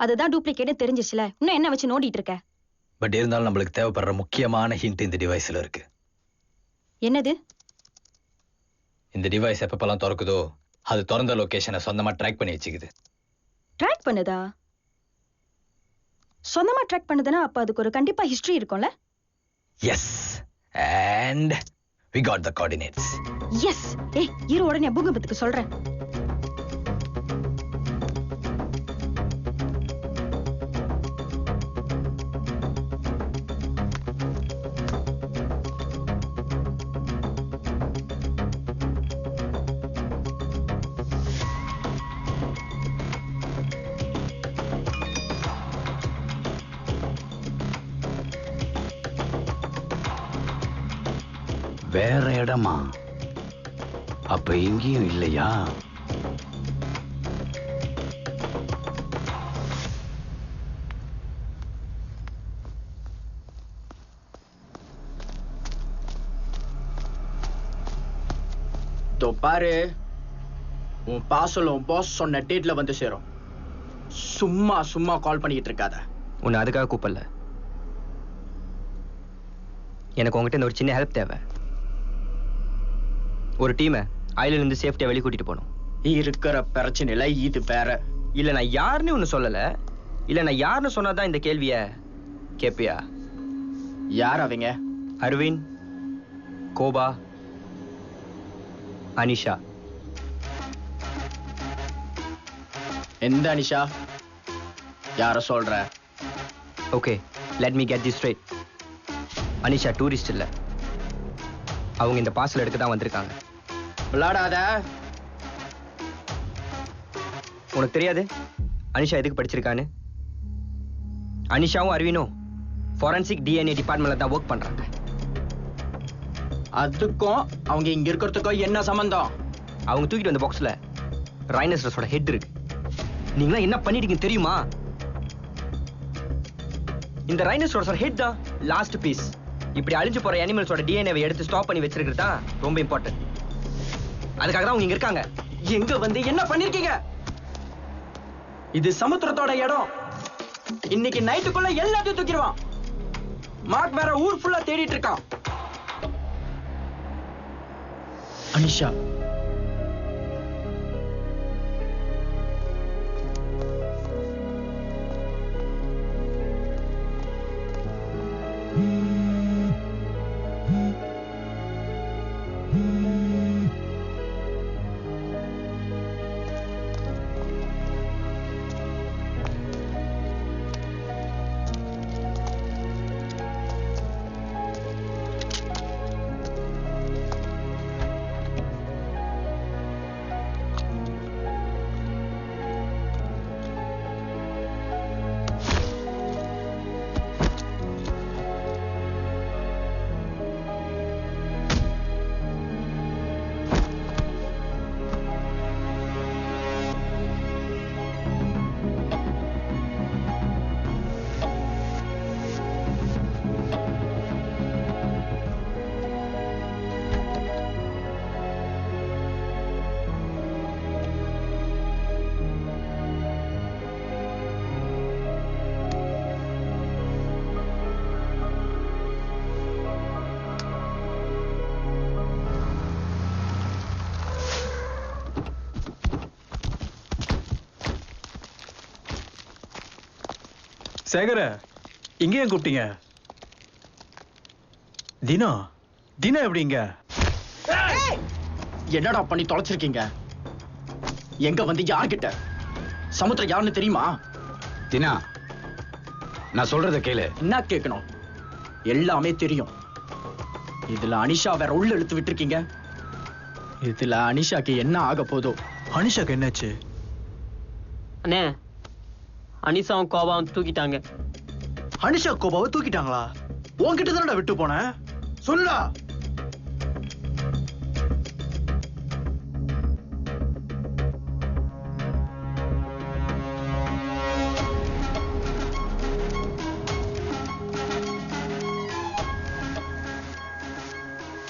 அதுதான் டூப்ளிகேட் தெரிஞ்சிச்சுல, இன்னும் என்ன வச்சு நோண்டிட்டு இருக்க? பட் இருந்தாலும் நம்மளுக்கு தேவைப்படுற முக்கியமான ஹிண்ட் இந்த டிவைஸ்ல இருக்கு. என்னது? இந்த டிவைஸ் எப்பப்பெல்லாம் திறக்குதோ அது திறந்த லொகேஷனை சொந்தமா ட்ராக் பண்ணி வச்சுக்குது. ட்ராக் பண்ணுதா? சொந்தமா ட்ராக் பண்ணுதுன்னா அப்ப அதுக்கு ஒரு கண்டிப்பா ஹிஸ்டரி இருக்கும்ல? Yes, and we got the coordinates. Yes. ஏய், இரு உடனே பூகம்பத்துக்கு சொல்றேன். வேற இடமா? அப்ப எங்கேயும் இல்லையா? பாரு, உன் பார்சல் உன் பாஸ் சொன்ன டேட்ல வந்து சேரும். சும்மா சும்மா கால் பண்ணிட்டு இருக்காத. உன்னை அதுக்காக கூப்பிடல, எனக்கு உங்ககிட்ட இந்த ஒரு சின்ன ஹெல்ப் தேவை. ஒரு டீமை ஐலண்ட்ல இருந்து சேஃப்டியா வெளியே கூட்டிட்டு போகணும். இருக்கிற பிரச்சனைல இது வேற. இல்ல நான் யாருன்னு ஒண்ணு சொல்லல, இல்ல நான் யாருன்னு சொன்னாதான் இந்த கேள்விய கேப்பியா? யார் அவங்க? அரவிந்த், கோபா, அனிஷா. எந்த அனிஷா? யார சொல்ற? Okay, let me get this straight. Anisha tourist இல்ல, அவங்க இந்த பார்சல் எடுக்க தான் வந்திருக்காங்க. விளையாடாத. உனக்கு தெரியாது அனிஷா எதுக்கு படிச்சிருக்கான்னு? அனிஷாவும் அரவினும் ஃபாரன்சிக் டிஎன்ஏ டிபார்ட்மெண்ட்ல தான் ஒர்க் பண்றாங்க. அதுக்கும் அவங்க இங்க இருக்கிறதுக்கும் என்ன சம்பந்தம்? அவங்க தூக்கிட்டு வந்த பாக்ஸ்ல ரைனோசரஸோட ஹெட் இருக்கு. நீங்களா என்ன பண்ணிட்டீங்க தெரியுமா? இந்த ரைனோசரஸோட ஹெட் தான் லாஸ்ட் பீஸ். இப்படி அழிஞ்சு போற அனிமல்ஸோட டிஎன்ஏவை எடுத்து ஸ்டாப் பண்ணி வச்சிருக்கிறது தான் ரொம்ப இம்பார்ட்டன்ட். அதுக்காக தான் அவங்க இங்க இருக்காங்க. எங்க வந்து என்ன பண்ணிருக்கீங்க? இது சமுத்திரத்தோட இடம். இன்னைக்கு நைட்டுக்குள்ள எல்லாத்தையும் தூக்கிடுவான். மார்க் வேற ஊர் ஃபுல்லா தேடிட்டு இருக்கான். அனிஷா, சேகர இங்க ஏன் கூப்பிட்டீங்க? தினா தினா எப்படிங்க? என்னடா பண்ணி தொலைச்சிருக்கீங்க? எங்க வந்து யார்கிட்ட? சமுத்திரம் யாருன்னு தெரியுமா? தினா, நான் சொல்றத கேளு. என்ன கேட்கணும்? எல்லாமே தெரியும். இதுல அனிஷா வேற உள்ள இழுத்து விட்டுருக்கீங்க. இதுல அனிஷாக்கு என்ன ஆக போதோ? அனிஷாக்கு என்னாச்சு? அண்ணே, அனிஷாவும் கோபாவும் தூக்கிட்டாங்க. அனிஷா கோபாவை தூக்கிட்டாங்களா? உன்கிட்ட தானடா விட்டு போனேன், சொல்லுடா.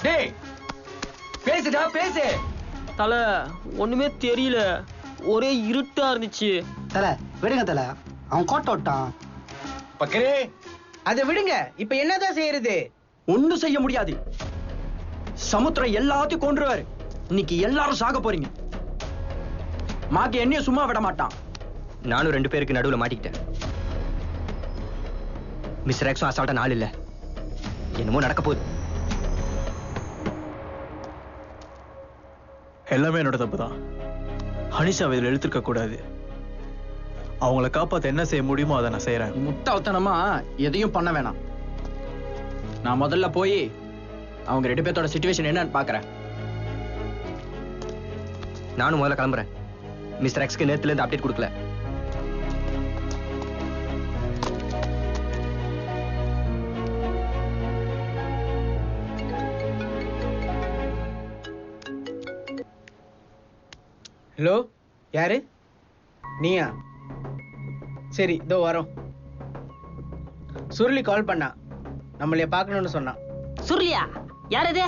டேய் பேசுடா, பேசு. தல ஒண்ணுமே தெரியல, ஒரே இருட்டா இருந்துச்சு. தல விடுங்க தல, அவன் கோட்டை விட்டான். பக்கரே அதை விடுங்க. இப்ப என்னதான் செய்யறது? ஒண்ணும் செய்ய முடியாது. சமுத்திரம் எல்லாத்தையும் கொன்றுவாரு. இன்னைக்கு எல்லாரும் சாக போறீங்க. மாக்கு என்னையும் சும்மா விட மாட்டான். நானும் 2 பேருக்கு நடுவுல மாட்டிக்கிட்டேன். மிஸ்டர் எக்ஸும் அசால்ட்டா நாள் இல்ல. என்னமோ நடக்க போகுது. எல்லாமே என்னோட தப்பு தான். அனிஷாவை இதில் இழுத்துருக்க கூடாது. அவங்கள காப்பாத்த என்ன செய்ய முடியுமோ அதை நான் செய்யறேன். முட்டாள்தனமா எதையும் பண்ண வேணாம். நான் முதல்ல போய் அவங்க 2 பேர்த்தோட சிச்சுவேஷன் என்னன்னு பாக்குறேன். நானும் முதல்ல கிளம்புறேன். மிஸ்டர் எக்ஸ்க்கு நேத்துல இருந்து அப்டேட் கொடுக்கல. ஹலோ, யாரு? நீயா? சரி, இதோ வரோம். சுருளி கால் பண்ணா, நம்மளைய பார்க்கணும்னு சொன்னான். சுருளியா? யார் இது?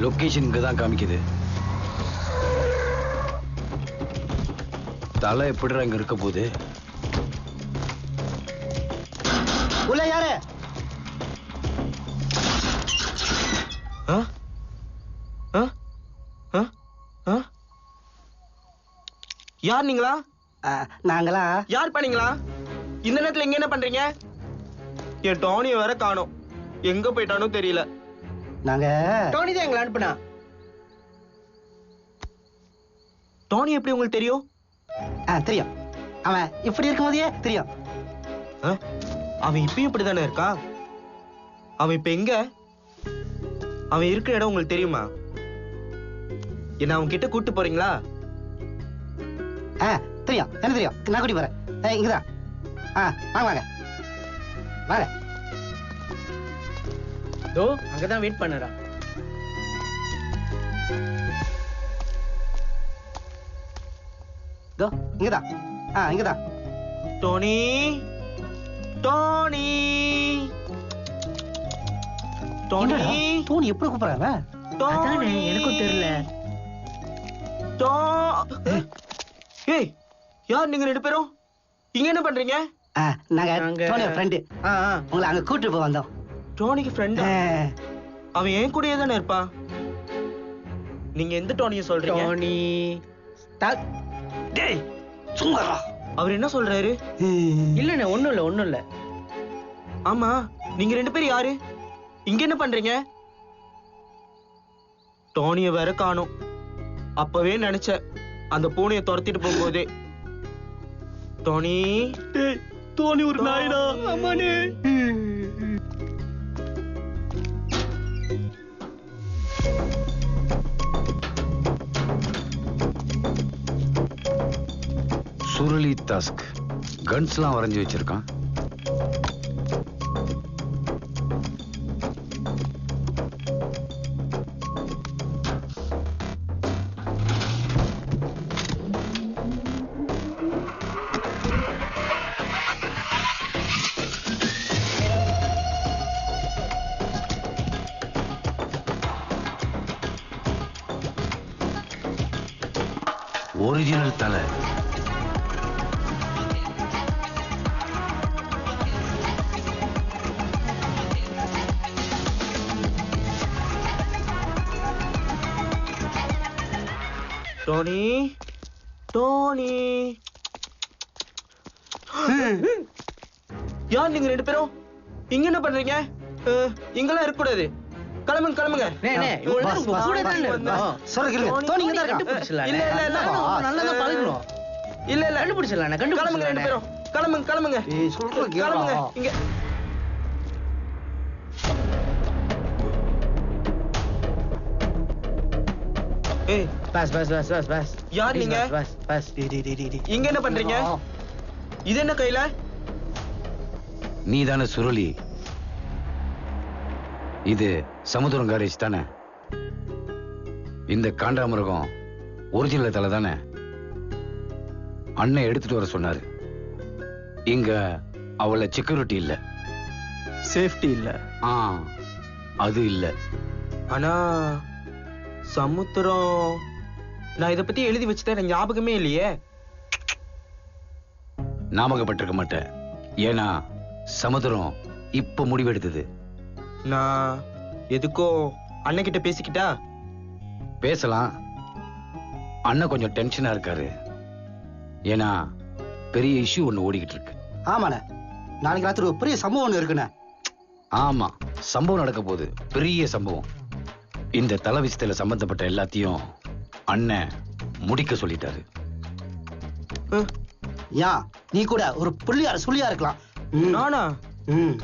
லொகேஷன் இங்க தான் காமிக்குது. தலை எப்படிடா இங்க இருக்க போகுது? உள்ள யாரு? யார் நீங்களா? நாங்களா? யார் பண்ணீங்களா? இந்த நேரத்துல இங்க என்ன பண்றீங்க? என் டோனிய வேற காணோம். எங்க போயிட்டானோ தெரியல. நாங்க டோனி தான் எங்களை அனுப்புனா. டோனி எப்படி உங்களுக்கு தெரியும்? தெரியும். அவன் இப்படி இருக்கும் போதே தெரியும். அவன் இப்பயும் இப்படிதானே இருக்கா? அவன் இப்ப எங்க? அவன் இருக்கிற இடம் உங்களுக்கு தெரியுமா? என்ன அவன் கிட்ட கூட்டு போறீங்களா? தெரியும், என்ன தெரியும். நான் கூட்டி போறேன். இங்கதான். வாங்க வாங்க வாங்க. தோ அங்கதான் வெயிட் பண்ணுறா. தோ இங்கதான். இங்கதான். டோனி, டோனி, டோனி. டோனி எப்படி கூப்பிடுறாங்க? அதானே எனக்கும் தெரியல. ஏய், யார் நீங்க 2 பேரும்? இங்க என்ன பண்றீங்க? நாங்க டோனியோட ஃப்ரெண்டு. உங்களை அங்க கூட்டிட்டு போய் வந்தோம். டோனிக்கு ஃப்ரெண்ட்? அவன் என் கூடயே தானே இருப்பான். நீங்க எந்த டோனியை சொல்றீங்க? டோனி டேய் சும்மா. அவர் என்ன சொல்றாரு? இல்லண்ணே, ஒண்ணும் இல்ல. ஆமா, நீங்க 2 பேரும் யாரு? இங்க என்ன பண்றீங்க? டோனிய வேற காணோம். அப்பவே நினைச்சேன் அந்த பூனையை துரத்திட்டு போகும்போதே. டோனி, டோனி ஒரு நாயிடா. அம்மானே. சுருளி டாஸ்க் கன்ஸ்லாம் வரைஞ்சி வச்சிருக்கான். ஒரிஜினல் தலை. டோனி டோனி யார் நீங்க ரெண்டு பேரும் இங்க என்ன பண்றீங்க? இங்கெல்லாம் இருக்க கூடாது. கிளம்புங்க கிளம்புங்க. இல்ல இல்ல கண்டுபிடிச்சிடலாம். கிளம்புங்க ரெண்டு பேரும். கிளம்புங்க கிளம்புங்க கிளம்புங்க இங்க. ஏய் boss boss boss boss boss. யார் நீங்க? Boss boss. இங்க என்ன பண்றீங்க? இது என்ன கையில? நீ தானே சுருளி? இது சமுத்திரம் காரேஜ் தானே? இந்த காண்டாமிருகம் ஒரிஜினல் தலை தானே? அண்ணன் எடுத்துட்டு வர சொன்னாரு. இங்க அவள செக்யூரிட்டி இல்ல, சேஃப்டி இல்ல. அது இல்ல. ஆனா சமுத்திரம் நான் இத பத்தி எழுதி வச்சுட்டேன், ஞாபகமே இல்லையே. ஞாபகப்பட்டிருக்க மாட்டேன். ஏன்னா சமுத்திரம் இப்ப முடிவெடுத்தது. நான் எதுக்கோ அண்ணன் கிட்ட பேசிக்கிட்டா? பேசலாம். அண்ணன் கொஞ்சம் டென்ஷனா இருக்காரு. ஏன்னா பெரிய இஷ்யூ ஒண்ணு ஓடிக்கிட்டு இருக்கு. ஆமாண்ணே, நாளைக்கு ராத்திரி ஒரு பெரிய சம்பவம் ஒண்ணு இருக்குண்ணே. ஆமா, சம்பவம் நடக்க போகுது. பெரிய சம்பவம். இந்த தலை விஷயத்துல சம்பந்தப்பட்ட எல்லாத்தையும் அண்ணன் முடிக்க சொல்லிட்டாரு. யா நீ கூட ஒரு புள்ளியார் சொல்லியா இருக்கலாம். நானா?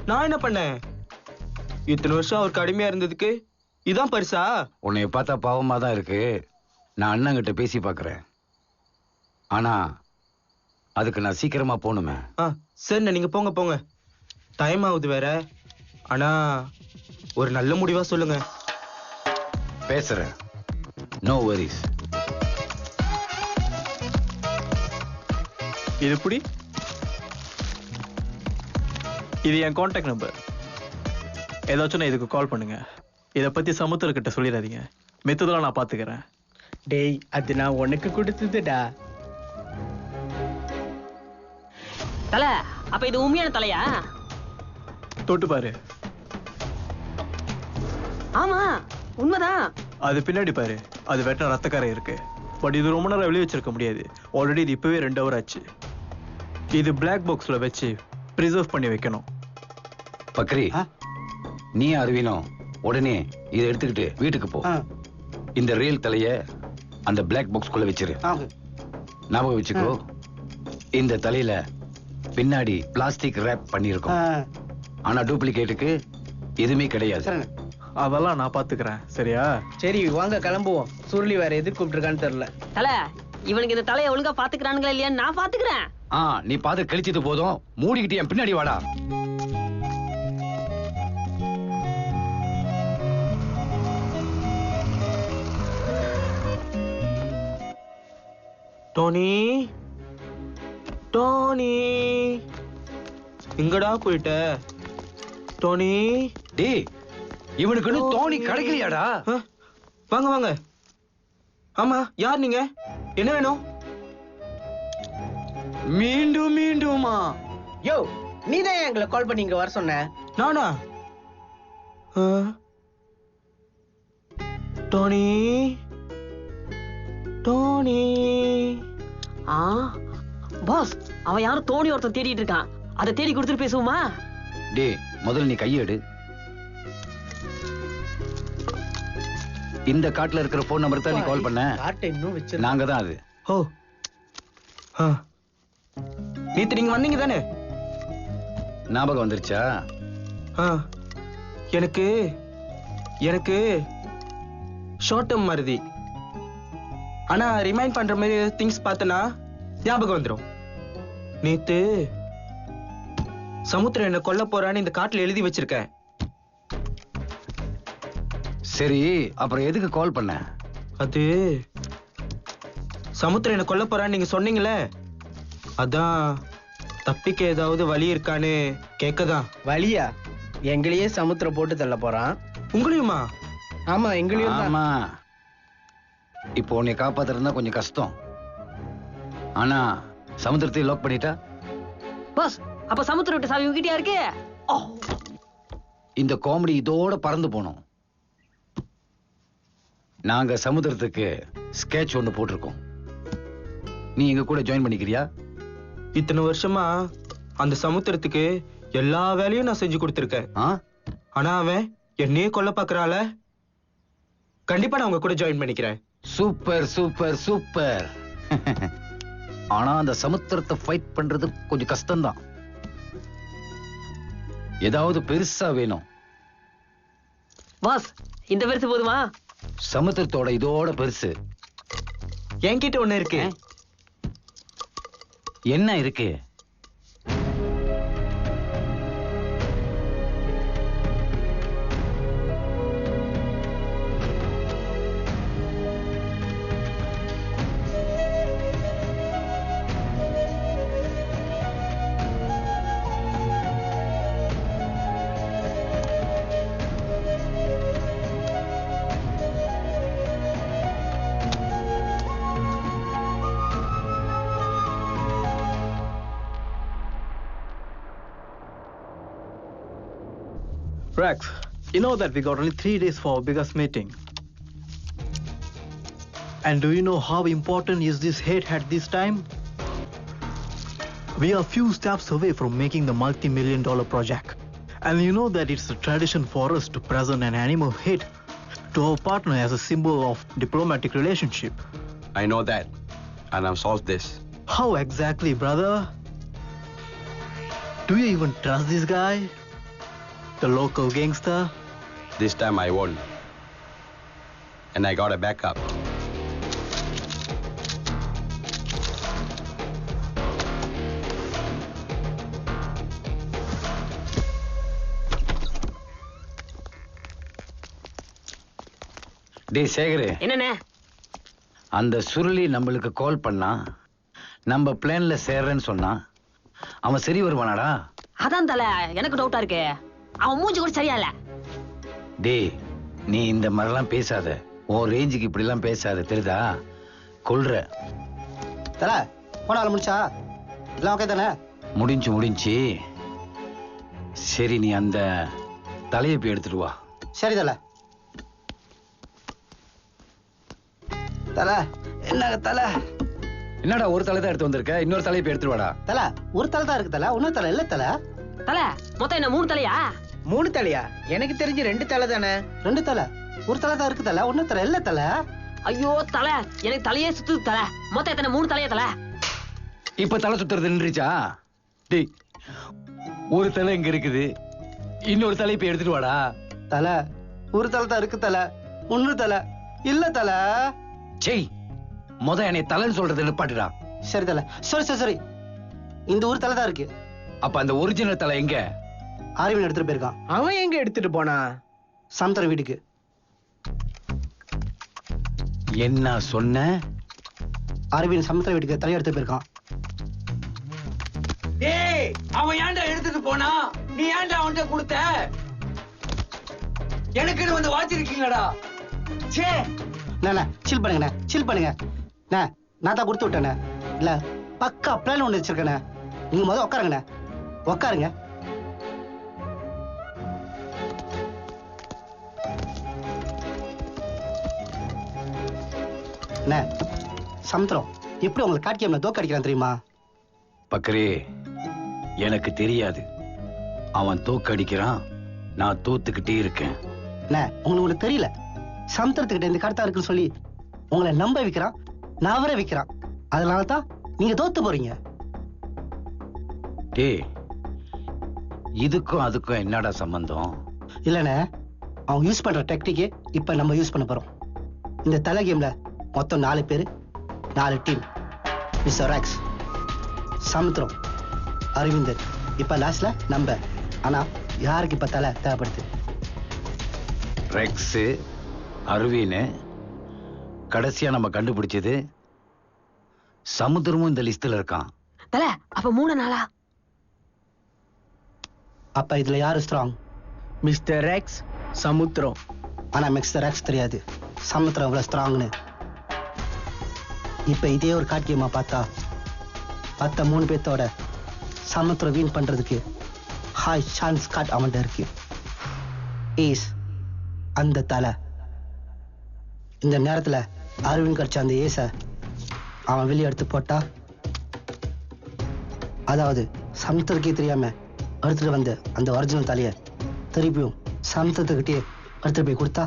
நான் என்ன பண்ணேன்? இத்தனை வருஷம் அவருக்கு அடிமையா இருந்ததுக்கு இதான் பரிசா? உன்னைய பார்த்தா பாவமா தான் இருக்கு. நான் அண்ணங்கிட்ட பேசி பார்க்கறேன். ஆனா அதுக்கு நான் சீக்கிரமா போகணுமே. சரி, நீங்க போங்க போங்க. டைம் ஆகுது வேற. ஆனா ஒரு நல்ல முடிவா சொல்லுங்க. பேசுறேன். No worries. இது புடி. இது என் கான்டாக்ட் நம்பர். ஏதாச்சும் இதுக்கு கால் பண்ணுங்க. இத பத்தி சமுத்திரக்கிட்ட சொல்லிடாதீங்க. மெத்ததெல்லாம் நான் பாத்துக்கிறேன். டேய், அது நான் உனக்கு கொடுத்ததுடா. தல, அப்ப இது உண்மையான தலையா? தொட்டு பாரு. ஆமா, உண்மைதான். அது பின்னாடி பாரு. அது வெட்ட ரத்தக்காரை இருக்கு. பட் இது ரொம்ப நேரம் வெளியே வச்சிருக்க முடியாது. ஆல்ரெடி இது இப்பவே 2 hour ஆச்சு. இது பிளாக் பாக்ஸ்ல வச்சு ப்ரிசர்வ் பண்ணி வைக்கணும். பக்ரி, நீ அருவினோ உடனே இதை எடுத்துக்கிட்டு வீட்டுக்கு போ. இந்த ரியல் தலைய அந்த பிளாக் பாக்ஸ் குள்ள வச்சிரு. ஞாபகம் வச்சுக்கோ, இந்த தலையில பின்னாடி பிளாஸ்டிக் ரேப் பண்ணிருக்கோம். ஆனா டூப்ளிகேட்டுக்கு எதுவுமே கிடையாது. அதெல்லாம் நான் பாத்துக்கிறேன். சரியா? சரி வாங்க கிளம்புவோம். சுருளி வேற எது கூப்பிட்டுருக்கான்னு தெரியல. தல, இவனுக்கு இந்த தலையை ஒழுங்கா பாத்துக்கிறானுங்களா இல்லையா? நான் பாத்துக்கிறேன். நீ பாத்து கழிச்சது போதும். மூடிக்கிட்டு என் பின்னாடி வாடா. டோனி டோனி எங்கடா போயிட்ட? டோனி. டேய், இவனுக்கு டோனி கிடைக்கலையாடா? வாங்க வாங்க. ஆமா, யார் நீங்க? என்ன வேணும்? மீண்டும் மீண்டுமா? யோ, நீதான் எங்களை கால் பண்ணி இங்க வர சொன்ன. நானா? டோனி டோனி. பாஸ், அவன் யாரும் தோனி ஒருத்தன் தேடிட்டு இருக்கான். அதை தேடி கொடுத்துட்டு பேசுவோமா? டேய், முதல்ல நீ கையெடு. இந்த காட்டுல இருக்கிற போன் நம்பருக்கு தான் நீ கால் பண்ண. நாங்க தான் அது. நேத்து நீங்க வந்தீங்க தானே? ஞாபகம் வந்துருச்சா? எனக்கு எனக்கு ஷார்ட் டேர்ம் மருதி. ஆனா ரிமைண்ட் பண்ற மாதிரி திங்ஸ் பார்த்தனா ஞாபகம் வந்துரும். நேத்து சமுத்திரம் என்ன கொல்ல போறான்னு இந்த காட்டுல எழுதி வச்சிருக்கேன். சரி, அப்புறம் எதுக்கு கால் பண்ண? அது சமுத்திரம் என்ன கொல்ல போறான்னு நீங்க சொன்னீங்களே, அதான் தப்பிக்க ஏதாவது வழி இருக்கான்னு கேட்கதான். வழியா? எங்களையே சமுத்திரம் போட்டு தள்ள போறான். உங்களையுமா? ஆமா, எங்களையும். ஆமா, இப்போ உன்னை காப்பாத்துறதுனா கொஞ்சம் கஷ்டம். ஆனா சமுத்திரத்தை லாக் பண்ணிட்டா? பாஸ், அப்ப சமுத்திரம் விட்டு சாவி உங்ககிட்டயா இருக்கு? இந்த காமெடி இதோட பறந்து போனோம். நாங்க சமுத்திரத்துக்கு ஸ்கெட்ச் ஒண்ணு போட்டிருக்கோம். நீ எங்க கூட ஜாயின் பண்ணிக்கிறியா? இத்தனை வருஷமா அந்த சமுத்திரத்துக்கு எல்லா வேலையும் நான் செஞ்சு கொடுத்துருக்கேன். ஆனா அவன் என்னையே கொல்ல பாக்குறாள. கண்டிப்பா நான் உங்க கூட ஜாயின் பண்ணிக்கிறேன். Super super super. ஆனா அந்த சமுத்திரத்தை ஃபைட் பண்றது கொஞ்சம் கஷ்டம்தான். ஏதாவது பெருசா வேணும். பாஸ், இந்த பெருசு போதுமா? சமுத்திரத்தோட இதோட பெருசு என்கிட்ட ஒண்ணு இருக்கு. என்ன இருக்கு? Rex, you know that we got only 3 days for our biggest meeting. And do you know how important is this hit at this time? We are few steps away from making the multi-million-dollar project. And you know that it's a tradition for us to present an animal hit to our partner as a symbol of diplomatic relationship. I know that, and I've solved this. How exactly, brother? Do you even trust this guy? The local gangster? This time I won. And I got a backup. டேய் சேகரே, என்னண்ணே? அந்த சுருளி நம்மளுக்கு கால் பண்ணா, நம்ம பிளான்ல சேர்றேன்னு சொன்னா, அவன் சரி வருவானாடா? அதான் தல, எனக்கு டவுட்டா இருக்கு. அவன் மூஞ்சி கூட சரியா இல்ல. டேய், நீ இந்த மாதிரிலாம் பேசாத. உன் ரேஞ்சுக்கு இப்படி எல்லாம் பேசாத, தெரியுதா? கொல்ற. தல போனால முடிச்சா எல்லாம் ஓகே தானே? முடிஞ்சு. சரி, நீ அந்த தலையை போய் எடுத்துட்டு வா. சரி தல. தல என்ன தல? என்னடா ஒரு தலை தான் எடுத்து வந்திருக்க? இன்னொரு தலையை போய் எடுத்துட்டு வாடா. தல ஒரு தலை தான் இருக்கு தல, இன்னொரு தலை இல்ல தல. தல மொத்தம் என்ன 3 தலையா? 3 தலையா? எனக்கு தெரிஞ்சு 2 தலை தானே. 2 தலை, ஒரு தலை தான் இருக்கு தல, இன்னொரு தலை இல்ல தல. ஐயோ தல, எனக்கு தலையே சுத்துது தல. மொத்தம் எத்தனை? 3 தலையா தல? இப்ப தலை சுத்துறது நின்றுச்சா? டேய், ஒரு தலை இங்க இருக்குது, இன்னொரு தலை போய் எடுத்துட்டு வாடா. தல ஒரு தலை தான் இருக்கு தல, இன்னொரு தலை இல்ல தல. செய், என்னை தலைன்னு சொல்றது நிப்பாட்டுடா. சரி தல, சரி, இந்த ஒரு தலை தான் இருக்கு. அப்ப அந்த ஒரிஜினல் தலை எங்க? அரவிந்த் எடுத்துட்டு போயிருக்கான். அவன் எங்க எடுத்துட்டு போனா? சமுத்திரம் வீட்டுக்கு. என்ன சொன்ன? அரவிந்த் சமுத்திரம் வீட்டுக்கு தலையை எடுத்துட்டு போயிருக்கான். டேய், அவன் ஏன்டா எடுத்துட்டு போனா? நீ ஏன்டா அவன்கிட்ட கொடுத்த? எனக்குன்னு வந்து வாச்சிருக்கீங்கடா. சே, சில் பண்ணுங்க. நான் தான் கொடுத்து விட்டேனே. இல்ல பக்கா பிளான் ஒண்ணு வச்சிருக்கேனே. நீங்க முதல்ல உட்காருங்க. சமுத்திரம் எப்படி உங்களுக்கு காட்டியம்ல தோக்க அடிக்கிறான் தெரியுமா? பக்கரே, எனக்கு தெரியாது. அவன் தோக்கடிக்கிறான், நான் தோத்துக்கிட்டே இருக்கேன். உங்களுக்கு தெரியல. சமுத்திரத்துக்கிட்ட இந்த கடத்தா இருக்குன்னு சொல்லி உங்களை நம்ப வைக்கிறான், நவர வைக்கிறான். அதனாலதான் நீங்க தோத்து போறீங்க. டேய், இதுக்கும் அதுக்கும் என்னடா சம்பந்தம்? இல்லண்ணே, அவங்க யூஸ் பண்ற டெக்னிக்கே இப்ப நம்ம யூஸ் பண்ண போறோம். இந்த தலை கேம்ல மொத்தம் 4 பேரு, 4 டீம். மிஸ்டர் ரெக்ஸ், சமுத்திரம், அரவிந்தர், இப்ப லாஸ்ட்ல நம்ம. ஆனா யாருக்கு இப்ப தலை தேவைப்படுது? ரெக்ஸ், அரவின், கடைசியா நம்ம கண்டுபிடிச்சது சமுத்திரமும் இந்த லிஸ்ட்ல இருக்கான். தல, அப்ப 3 நாளா? அப்ப இதுல யாரு ஸ்ட்ராங்? மிஸ்டர் ரெக்ஸ், சமுத்திரம். ஆனா மிஸ்டர் ரெக்ஸ் தெரியாது சமுத்திரம் எவ்வளவு ஸ்ட்ராங்னு. இப்ப இதே ஒரு காட்டியமா பார்த்தா மத்த 3 பேர்த்தோட சமுத்திரம் வீண் பண்றதுக்கு ஹாய் சான்ஸ் காட் அவன்கிட்ட இருக்கு. அந்த தலை இந்த நேரத்துல அரவிந்த் கடிச்ச அந்த ஏச அவன் வெளியே எடுத்து போட்டா, அதாவது சமுத்திரக்கே தெரியாம எடுத்துட்டு வந்து அந்த ஒரிஜினல் தலைய திருப்பியும் சமுத்திரத்துக்கிட்டே எடுத்துட்டு போய் கொடுத்தா,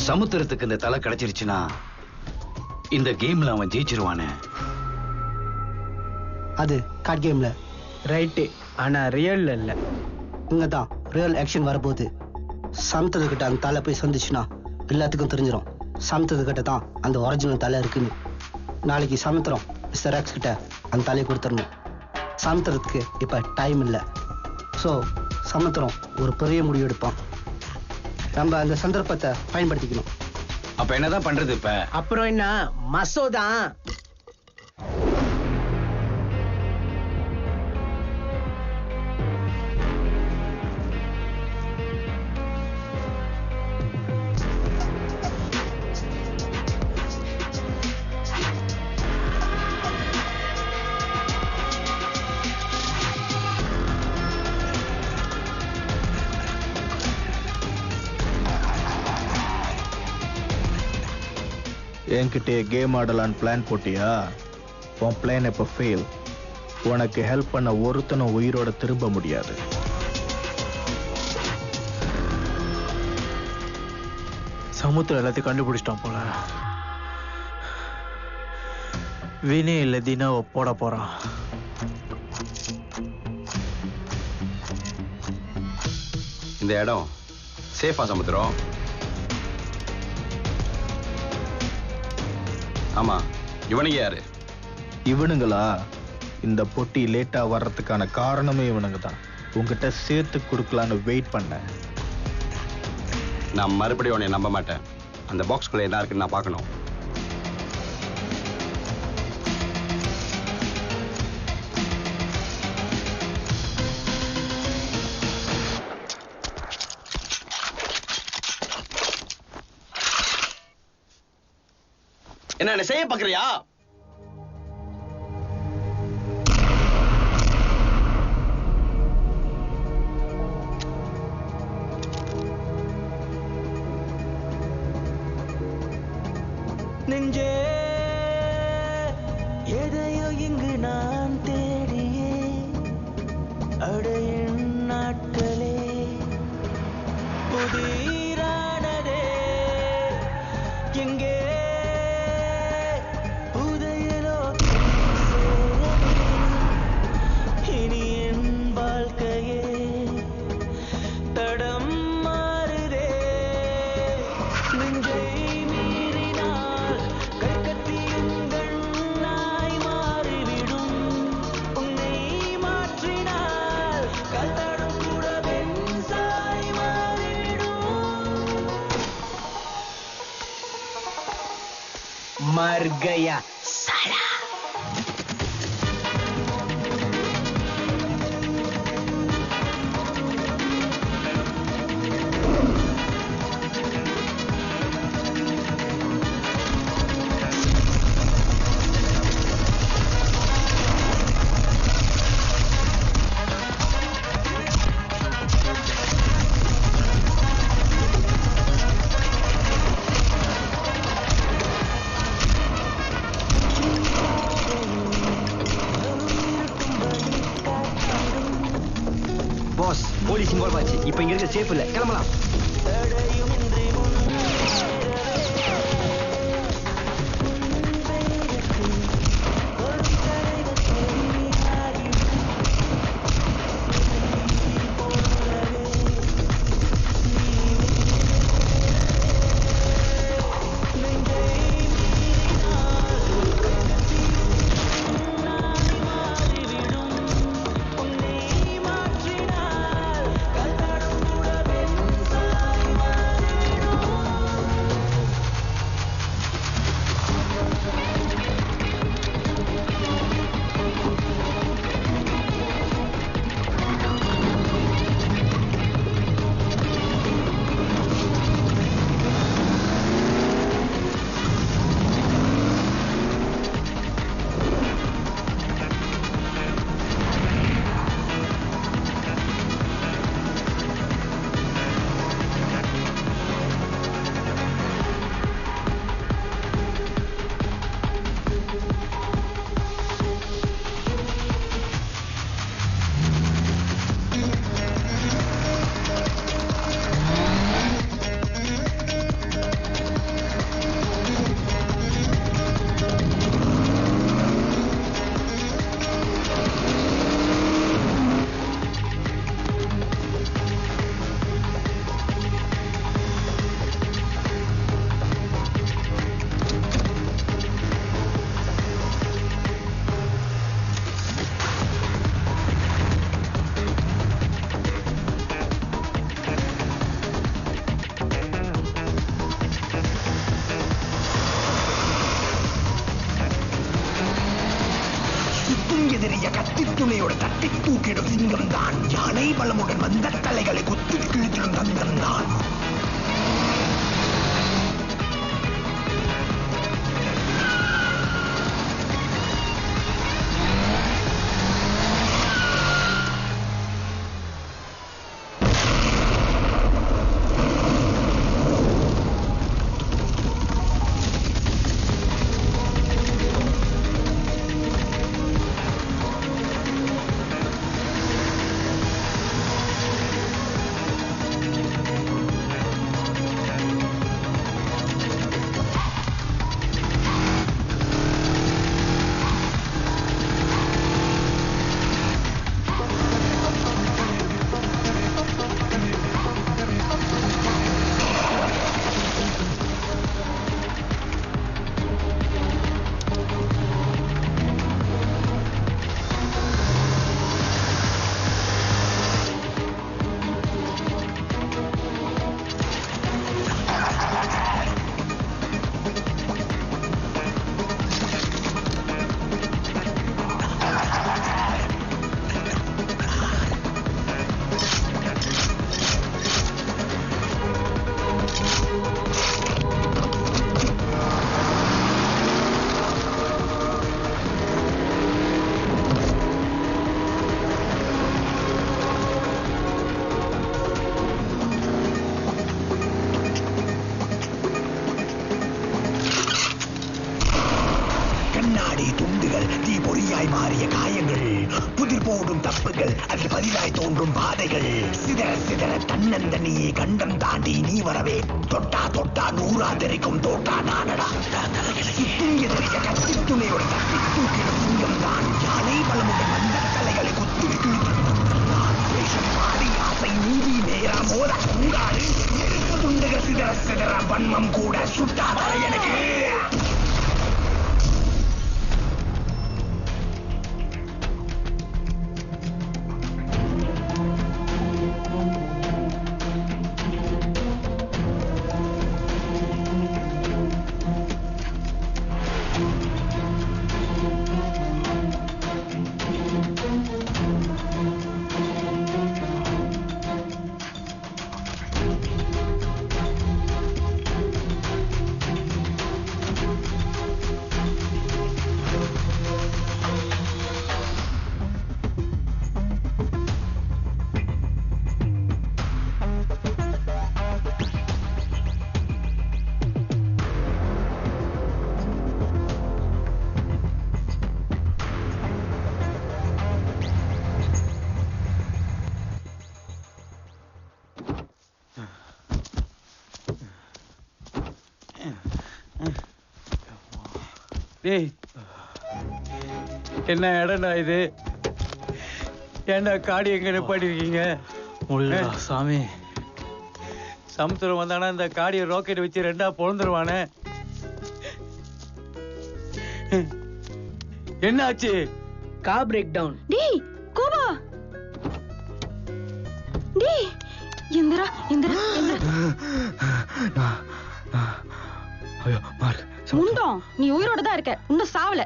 சமுத்திரத்துக்கு இந்த தலை கிடைச்சிருச்சுன்னா இந்த கேம்ல அவன் ஜெயிச்சிருவானே. அது கார்ட் கேம்ல ரைட்டு, ஆனா ரியல்ல இல்ல. இங்கதான் ரியல் ஆக்ஷன் வரப்போகுது. சமுத்திரத்துக்கிட்ட அந்த தலை போய் சந்திச்சுன்னா எல்லாத்துக்கும் தெரிஞ்சிடும் சமுத்திரத்துக்கிட்ட தான் அந்த ஒரிஜினல் தலை இருக்குன்னு. நாளைக்கு சமுத்திரம் மிஸ்டர் எக்ஸ் கிட்ட அந்த தலையை கொடுத்துடணும். சமுத்திரத்துக்கு இப்ப டைம் இல்லை. ஸோ சமுத்திரம் ஒரு பெரிய முடிவு எடுப்பான். நம்ம அந்த சந்தர்ப்பத்தை பயன்படுத்திக்கணும். அப்ப என்னதான் பண்றது இப்ப? அப்புறம் என்ன, மசோதா என்கிட்ட கேம் ஆடலான்னு பிளான் போட்டியா? உன் பிளான் இப்ப ஃபெயில். உனக்கு ஹெல்ப் பண்ண ஒருத்தனும் உயிரோட திரும்ப முடியாது. சமுத்திரம் எல்லாத்தையும் கண்டுபிடிச்சிட்டான் போல. வினே இல்ல தினாவை போட போறான். இந்த இடம் சேஃபா சமுத்திரம்? ஆமா. இவனுங்க யாரு? இவனுங்களா? இந்த பொட்டி லேட்டா வர்றதுக்கான காரணமே இவனுங்க தான். உங்ககிட்ட சேர்த்து கொடுக்கலான்னு வெயிட் பண்ணேன். நான் மறுபடியும் உன்னை நம்ப மாட்டேன். அந்த பாக்ஸ்குள்ள என்ன இருக்குன்னு நான் பார்க்கணும். என்ன செய்ய பாக்குறியா? நெஞ்சே எதையோ இங்கு நான் தேடியே அடையும் நாட்களே புதிரானதே. எங்கே புதையலோ இனி என் வாழ்க்கையே தடம் மாறுதே. நெஞ்சை மீறினால் கைக்கத்தியுங்கள் நாய் மாறிவிடும். உன்னை மாற்றினால் கல்தடம் கூட வெண்சாய் மாறிவிடும். मर गया साला। பாஸ், போலீஸ் இன்வால்வ் ஆச்சு. இப்போ இங்க இருக்க சேஃப் இல்ல, கிளம்பலாம். மாற்றினால் சுத்தும் எதிரிய கத்தி துணையோட தட்டி தூக்கிடும் சிங்கம் தான். யானை பலமுடன் வந்த தலைகளை குத்தி கிழித்திடும் தந்தம் தான். டேய், என்ன இடம்டா இது? ஏன்டா காடி எங்க நிப்பாட்டிருக்கீங்க? சாமி, சமுத்திரம் வந்தானா இந்த காடியை ராக்கெட் வச்சு ரெண்டா பொழந்துருவானே. என்ன ஆச்சு? Car break down. டேய் கோபா, டேய் எந்திரா எந்திரா எந்திரா. ஐயோ மார்க், முண்டம், நீ உயிரோட தான் இருக்க, இன்னும் சாவல.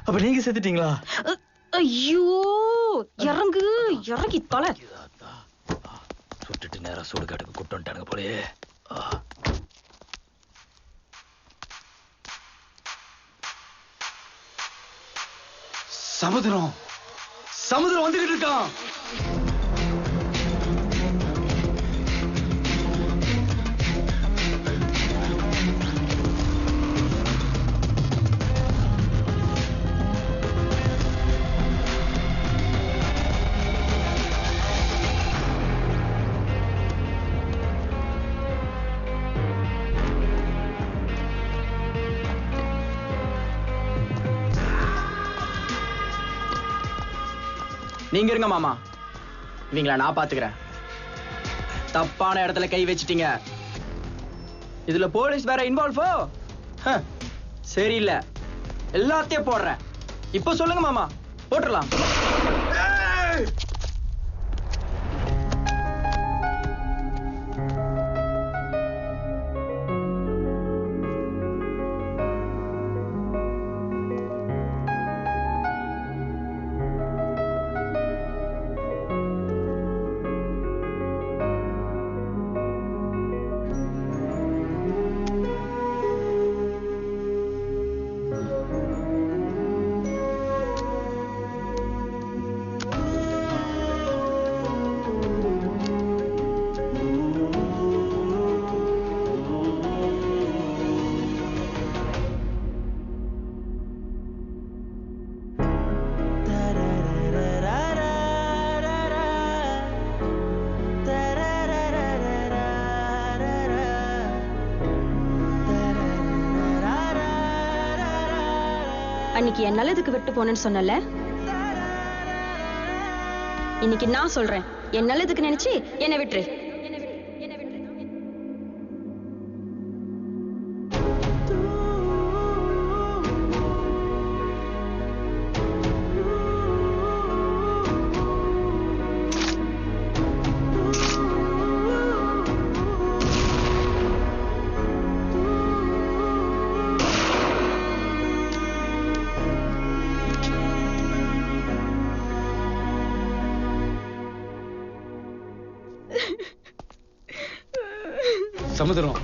அப்ப நீங்க செத்துட்டீங்களா? ஐயோ இறங்கு, இறங்கி தொலை. சுட்டுட்டு நேரா சுடுகாட்டுக்கு கூப்பிட்டு வந்துட்டானுங்க போலயே. சமுத்திரம் சமுத்திரம் வந்துகிட்டு இருக்கான். நீங்க இருங்க மாமா, இவங்கள நான் பாத்துக்கிறேன். தப்பான இடத்துல கை வச்சிட்டீங்க. இதுல போலீஸ் வேற இன்வால்வோ? சரியில்லை, எல்லாத்தையும் போடுறேன். இப்போ சொல்லுங்க மாமா, போட்டுடலாம். அன்னைக்கு என் நல்லதுக்கு விட்டு போனேன்னு சொன்னல, இன்னைக்கு நான் சொல்றேன், என் நல்லதுக்கு நினைச்சு என்னை விட்டுரு. சமுத்திரம்,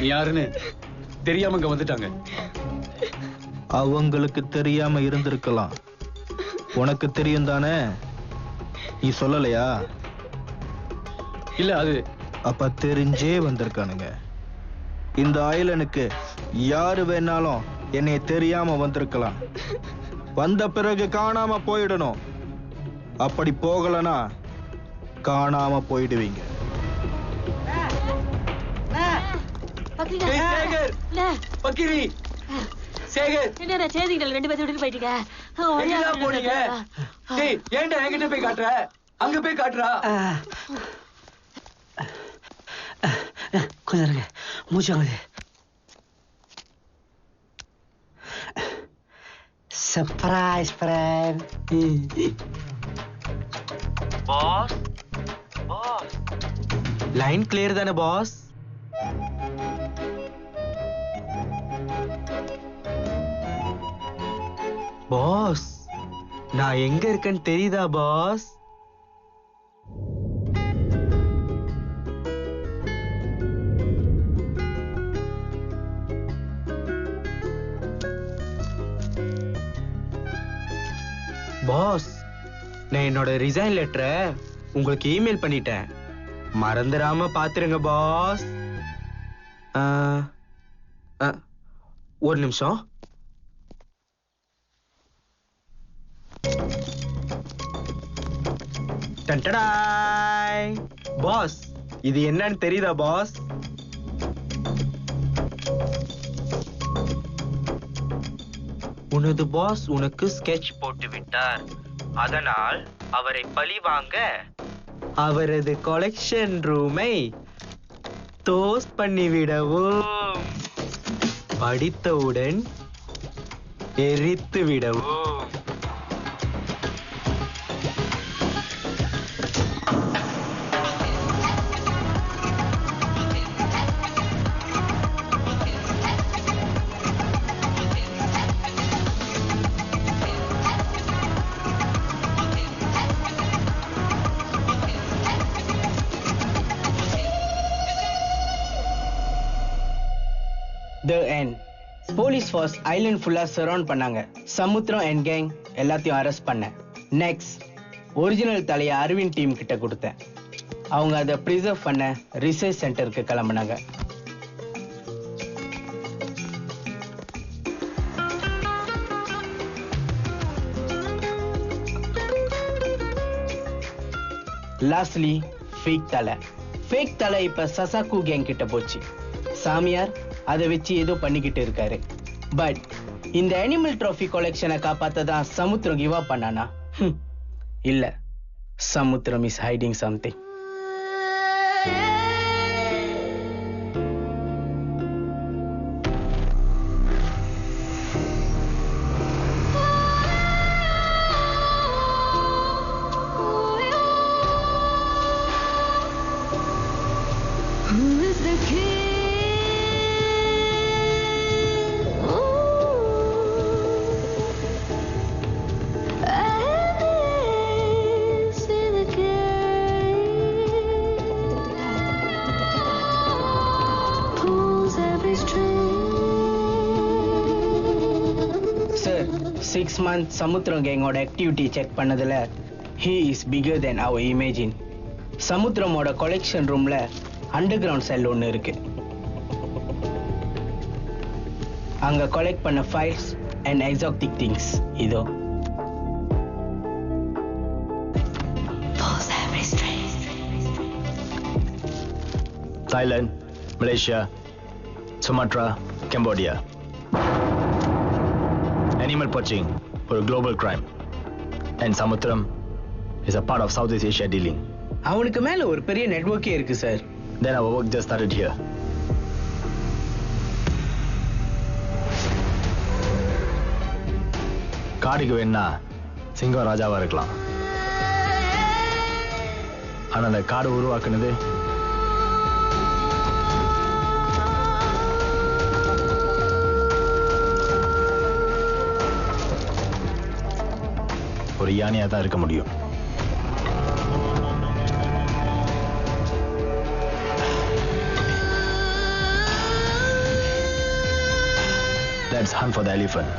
நீ யாருன்னு தெரியாம இங்க வந்துட்டாங்க. அவங்களுக்கு தெரியாம இருந்திருக்கலாம், உனக்கு தெரியும் தானே? நீ சொல்லலையா? இல்ல, அது அப்ப தெரிஞ்சே வந்திருக்கானுங்க. இந்த ஐலனுக்கு யாரு வேணாலும் என்னை தெரியாம வந்திருக்கலாம், வந்த பிறகு காணாம போயிடணும். அப்படி போகலனா காணாம போயிடுவீங்க. பக்கிரி, சேகர், என்னடா சேதிகள் ரெண்டு பேரும் விட்டுட்டு போயிட்டீங்க? எங்கடா போனீங்க? டேய், ஏன்டா என்கிட்ட போய் காட்டுற? அங்க போய் காட்டுறா. கொஞ்சம் இருங்க, மூச்சு வாங்குது. Surprise friend. Boss, boss, line clear தானே பாஸ்? பாஸ், நான் எங்க இருக்கேன்னு தெரியுதா பாஸ்? பாஸ், நான் என்னோட ரிசைன் லெட்டரை உங்களுக்கு இமெயில் பண்ணிட்டேன், மறந்துடாம பாத்துருங்க பாஸ். ஒரு நிமிஷம். டன்டடாய். பாஸ், இது என்னன்னு தெரியுதா பாஸ்? உனது பாஸ் உனக்கு ஸ்கெட்ச் போட்டு விட்டார், அதனால் அவரை பழி வாங்க அவரது கலெக்ஷன் ரூமை டோஸ் பண்ணிவிடவும், படித்தவுடன் எரித்து விடவும். The end. Police force Island ஃபுல்லா சரவுண்ட் பண்ணாங்க. சமுத்திரம் அண்ட் கேங் எல்லாத்தையும் அரெஸ்ட் பண்ணேன். நெக்ஸ்ட், ஒரிஜினல் தலையை அரவிந்த் டீம் கிட்ட கொடுத்தேன். அவங்க அதை ப்ரிசர்வ் பண்ண ரிசர்ச் சென்டருக்கு கிளம்புனாங்க. லாஸ்ட்லி, ஃபேக் தலை. ஃபேக் தலை இப்ப சசாக்கு கேங் கிட்ட போச்சு. சாமியார் அதை வச்சு ஏதோ பண்ணிக்கிட்டு இருக்காரு. பட் இந்த அனிமல் ட்ராஃபி கலெக்ஷனை காப்பாத்ததான் சமுத்திரம் கிவ் அப் பண்ணானா? இல்ல, சமுத்திரம் is hiding something. Sir, 6 months சமுத்திரம் கேங்கோட ஆக்டிவிட்டி செக் பண்ணதுல he is bigger than our imagine. சமுத்திரமோட கலெக்ஷன் ரூம்ல அண்டர் கிரவுண்ட் செல் ஒன்று இருக்கு. அங்க கலெக்ட் பண்ண ஃபைல்ஸ் அண்ட் எக்ஸாட்டிக் திங்ஸ் இதோ. Thailand, Malaysia, Sumatra, Cambodia. Camel poaching for a global crime. And Samutram is a part of Southeast Asia dealing. அவனுக்கு மேல ஒரு பெரிய நெட்வொர்க்கே இருக்கு sir. Then our work just started here. காடுக்கு வேணா சிங்கம் ராஜாவா இருக்கலாம். ஆனா அந்த காடு உருவாக்குனது ஒரு யானையா தான் இருக்க முடியும். Let's hunt for the elephant.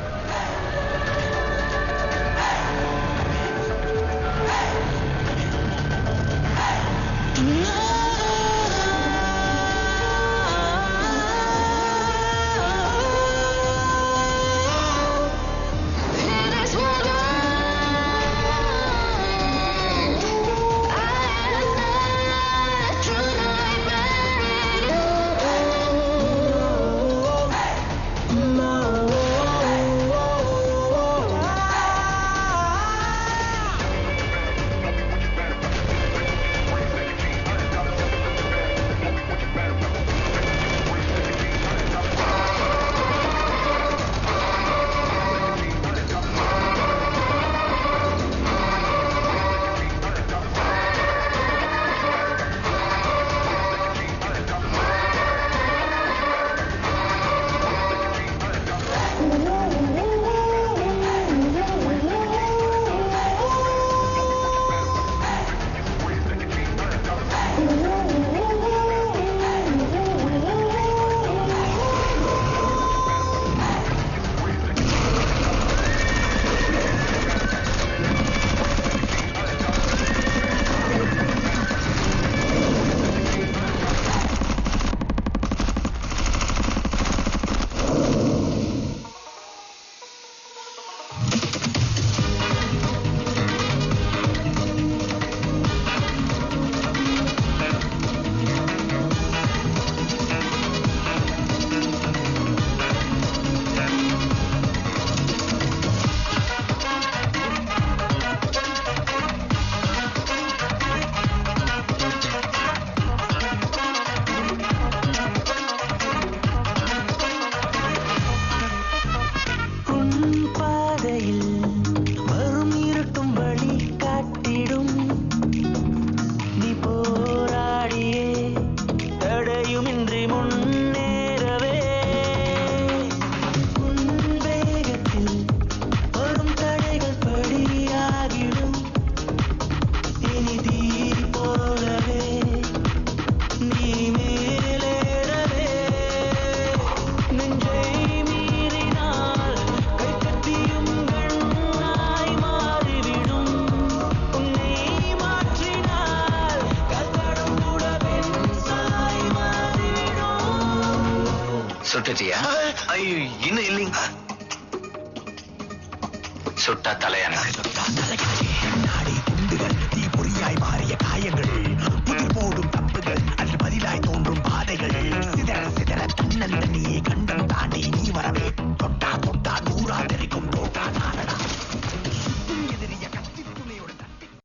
சுட்டுச்சியா? ஐயோ, இன்னும் இல்லைங்க. சுட்டா தலையான